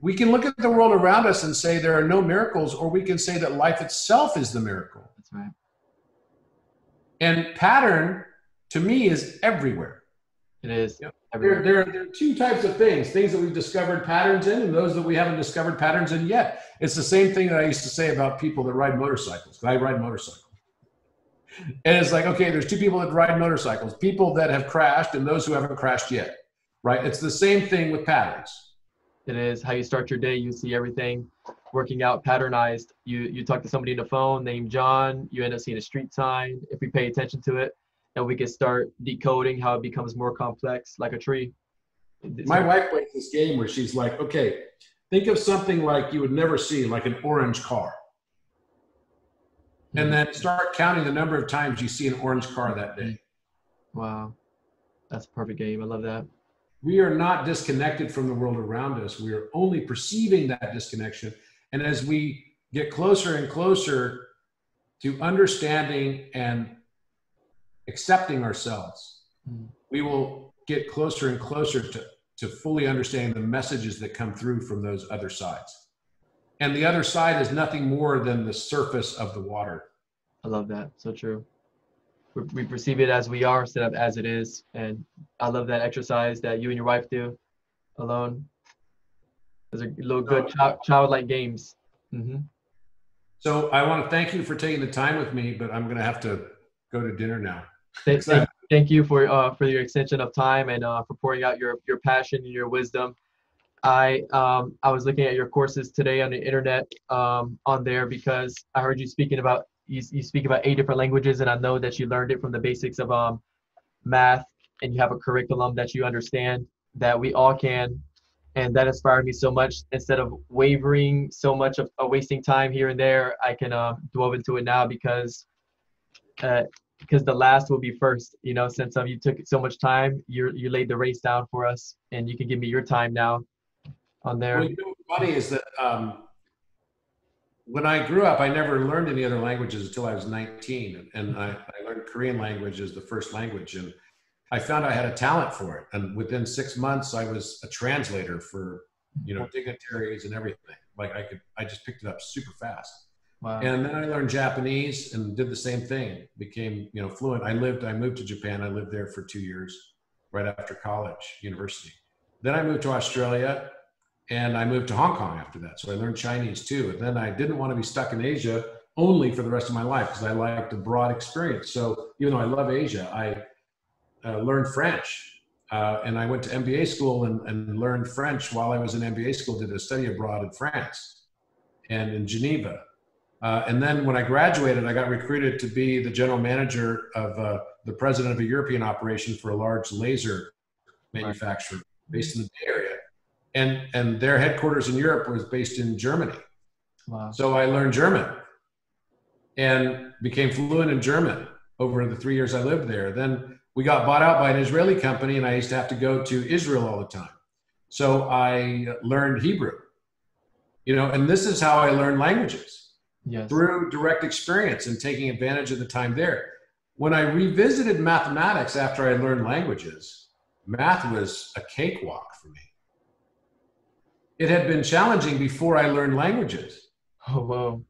We can look at the world around us and say there are no miracles, or we can say that life itself is the miracle. That's right. And pattern, to me, is everywhere. It is. Yep. There are two types of things that we've discovered patterns in, and those that we haven't discovered patterns in yet. It's the same thing that I used to say about people that ride motorcycles. I ride motorcycles. And it's like, okay, there's two people that ride motorcycles, people that have crashed and those who haven't crashed yet, right? It's the same thing with patterns. It is how you start your day. You see everything working out patternized. You talk to somebody on the phone named John, you end up seeing a street sign. If we pay attention to it, and we can start decoding how it becomes more complex, like a tree. My wife plays this game where she's like, okay, think of something like you would never see, like an orange car. And then start counting the number of times you see an orange car that day. Wow. That's a perfect game. I love that. We are not disconnected from the world around us. We are only perceiving that disconnection. And as we get closer and closer to understanding and accepting ourselves, we will get closer and closer to fully understanding the messages that come through from those other sides. And the other side is nothing more than the surface of the water. I love that. So true. We perceive it as we are instead of as it is. And I love that exercise that you and your wife do alone. Those are little good childlike games. So I want to thank you for taking the time with me, but I'm going to have to go to dinner now. Thank you for your extension of time and for pouring out your passion and your wisdom. I was looking at your courses today on the internet on there because I heard you speaking about you speak about 8 different languages, and I know that you learned it from the basics of math, and you have a curriculum that you understand that we all can, and that inspired me so much. Instead of wavering so much of wasting time here and there, I can delve into it now because the last will be first. Since you took so much time, you laid the race down for us, and you can give me your time now on there. Well, what's funny is that when I grew up, I never learned any other languages until I was 19, and I learned Korean language as the first language, and I found I had a talent for it. And within 6 months, I was a translator for dignitaries and everything. Like I just picked it up super fast. Wow. And then I learned Japanese and did the same thing. Became fluent. I moved to Japan. I lived there for 2 years, right after college, university. Then I moved to Australia. And I moved to Hong Kong after that. So I learned Chinese too. And then I didn't want to be stuck in Asia only for the rest of my life because I liked a broad experience. So even though I love Asia, I learned French. And I went to MBA school and learned French while I was in MBA school, did a study abroad in France and in Geneva. And then when I graduated, I got recruited to be the general manager of the president of a European operation for a large laser manufacturer based in the Bay Area. And their headquarters in Europe was based in Germany. Wow. So I learned German and became fluent in German over the 3 years I lived there. Then we got bought out by an Israeli company, and I used to have to go to Israel all the time. So I learned Hebrew, and this is how I learned languages. Yes. Through direct experience and taking advantage of the time there. When I revisited mathematics after I learned languages, math was a cakewalk for me. It had been challenging before I learned languages. Oh, wow.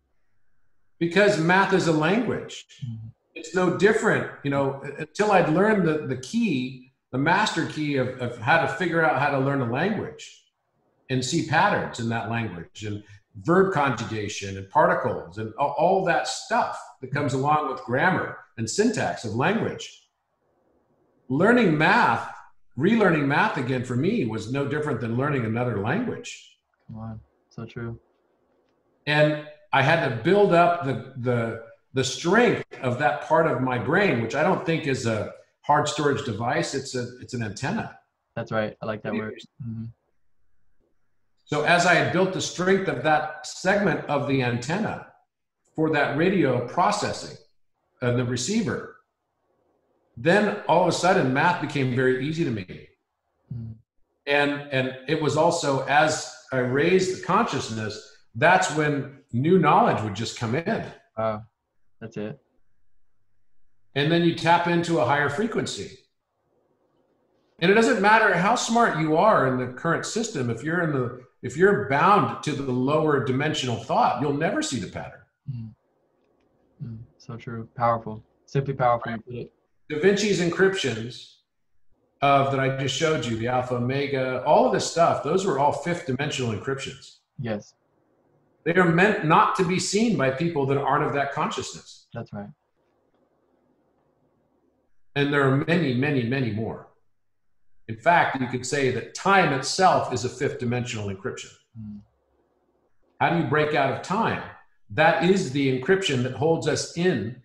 Because math is a language. Mm-hmm. It's no different, until I'd learned the key, the master key of how to figure out how to learn a language and see patterns in that language and verb conjugation and particles and all that stuff that comes along with grammar and syntax of language. Learning math, relearning math again for me was no different than learning another language. Come on, so true. And I had to build up the strength of that part of my brain, which I don't think is a hard storage device. It's an antenna. That's right. I like that word. Mm-hmm. So as I had built the strength of that segment of the antenna for that radio processing of the receiver, then all of a sudden math became very easy to me. Mm. And it was also, as I raised the consciousness, that's when new knowledge would just come in. Wow, that's it. And then you tap into a higher frequency. And it doesn't matter how smart you are in the current system, if you're bound to the lower dimensional thought, you'll never see the pattern. So true. Powerful. Simply powerful. Right. Da Vinci's encryptions that I just showed you, the alpha, omega, all of this stuff, those were all fifth dimensional encryptions. Yes. They are meant not to be seen by people that aren't of that consciousness. That's right. And there are many, many, many more. In fact, you could say that time itself is a fifth dimensional encryption. How do you break out of time? That is the encryption that holds us in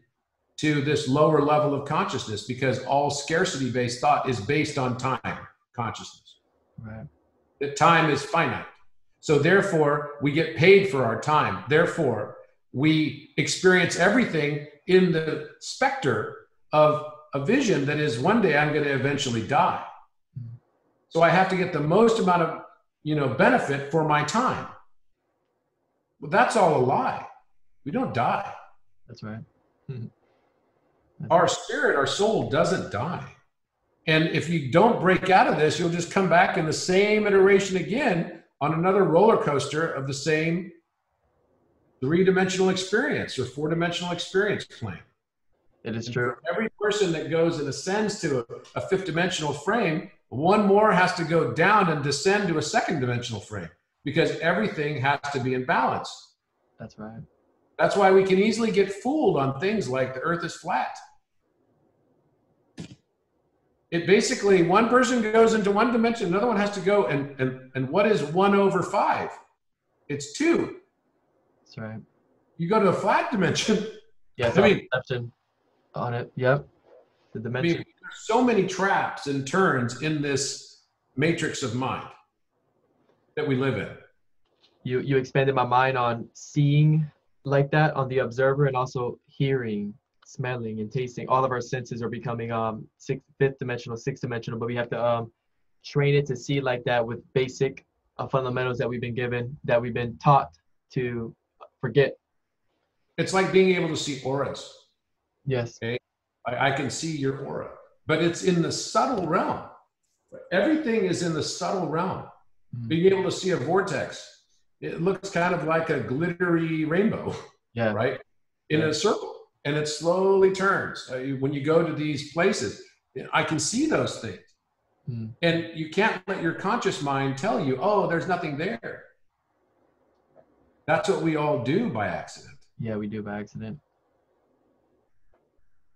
to this lower level of consciousness, because all scarcity-based thought is based on time consciousness. Right. That time is finite. So therefore, we get paid for our time. Therefore, we experience everything in the specter of a vision that is, one day I'm going to eventually die. So I have to get the most amount of, benefit for my time. Well, that's all a lie. We don't die. That's right. Our spirit, our soul doesn't die. And if you don't break out of this, you'll just come back in the same iteration again on another roller coaster of the same three-dimensional experience or four-dimensional experience plane. It is true. Every person that goes and ascends to a fifth-dimensional frame, one more has to go down and descend to a second-dimensional frame, because everything has to be in balance. That's right. That's why we can easily get fooled on things like the earth is flat. It basically, one person goes into one dimension, another one has to go, and what is 1/5? It's 2. That's right. You go to a flat dimension. Yeah, perception on it. Yep. The dimension. There's so many traps and turns in this matrix of mind that we live in. You expanded my mind on seeing like that, on the observer, and also hearing, smelling, and tasting. All of our senses are becoming fifth dimensional, sixth dimensional, but we have to train it to see like that with basic fundamentals that we've been given, that we've been taught to forget. It's like being able to see auras. Yes. Okay? I can see your aura, but it's in the subtle realm. Everything is in the subtle realm. Being able to see a vortex, it looks kind of like a glittery rainbow, right? In a circle, and it slowly turns. When you go to these places, I can see those things. And you can't let your conscious mind tell you, oh, there's nothing there. That's what we all do by accident. Yeah, we do by accident.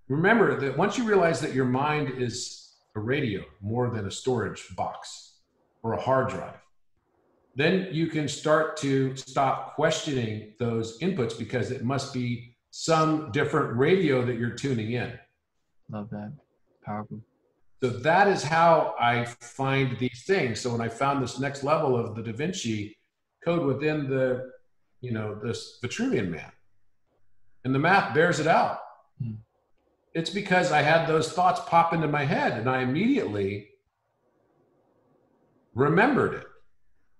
Remember that once you realize that your mind is a radio more than a storage box or a hard drive, then you can start to stop questioning those inputs because it must be some different radio that you're tuning in. Love that. Powerful. So that is how I find these things. So when I found this next level of the Da Vinci Code within the, this Vitruvian Man, and the math bears it out. It's because I had those thoughts pop into my head and I immediately remembered it.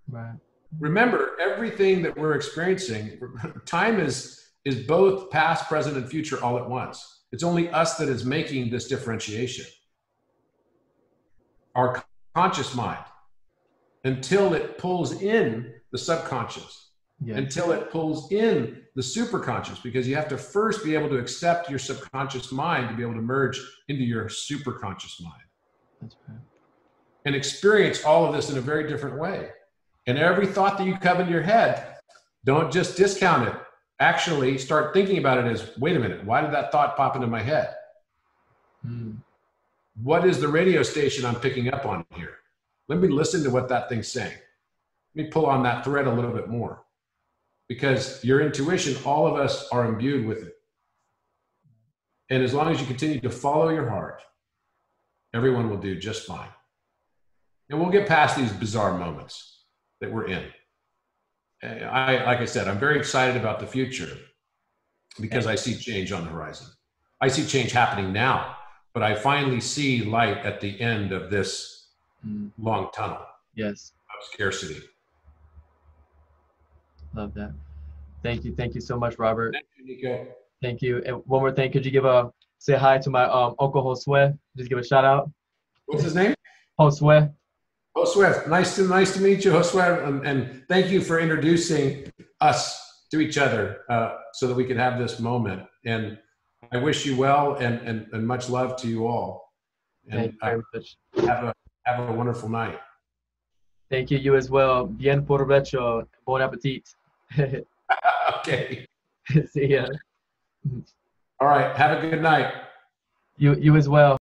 Right. Remember, everything that we're experiencing, time is both past, present, and future all at once. It's only us that is making this differentiation. Our conscious mind, until it pulls in the subconscious, until it pulls in the superconscious, because you have to first be able to accept your subconscious mind to be able to merge into your superconscious mind. That's right. And experience all of this in a very different way. And every thought that you come into your head, don't just discount it. Actually start thinking about it as, wait a minute, why did that thought pop into my head? What is the radio station I'm picking up on here? Let me listen to what that thing's saying. Let me pull on that thread a little bit more. Because your intuition, all of us are imbued with it. And as long as you continue to follow your heart, everyone will do just fine. And we'll get past these bizarre moments that we're in. Like I said, I'm very excited about the future because I see change on the horizon. I see change happening now, but I finally see light at the end of this long tunnel of scarcity. Love that. Thank you. Thank you so much, Robert. Thank you, Nico. Thank you. And one more thing, could you say hi to my Uncle Josue? Just give a shout out. What's his name? Josue. Josue, nice to meet you, Josue, and thank you for introducing us to each other so that we could have this moment. And I wish you well and much love to you all. And Thank you very much. Have a wonderful night. Thank you. You as well. Bien provecho. Bon appetit. Okay. See ya. All right. Have a good night. You as well.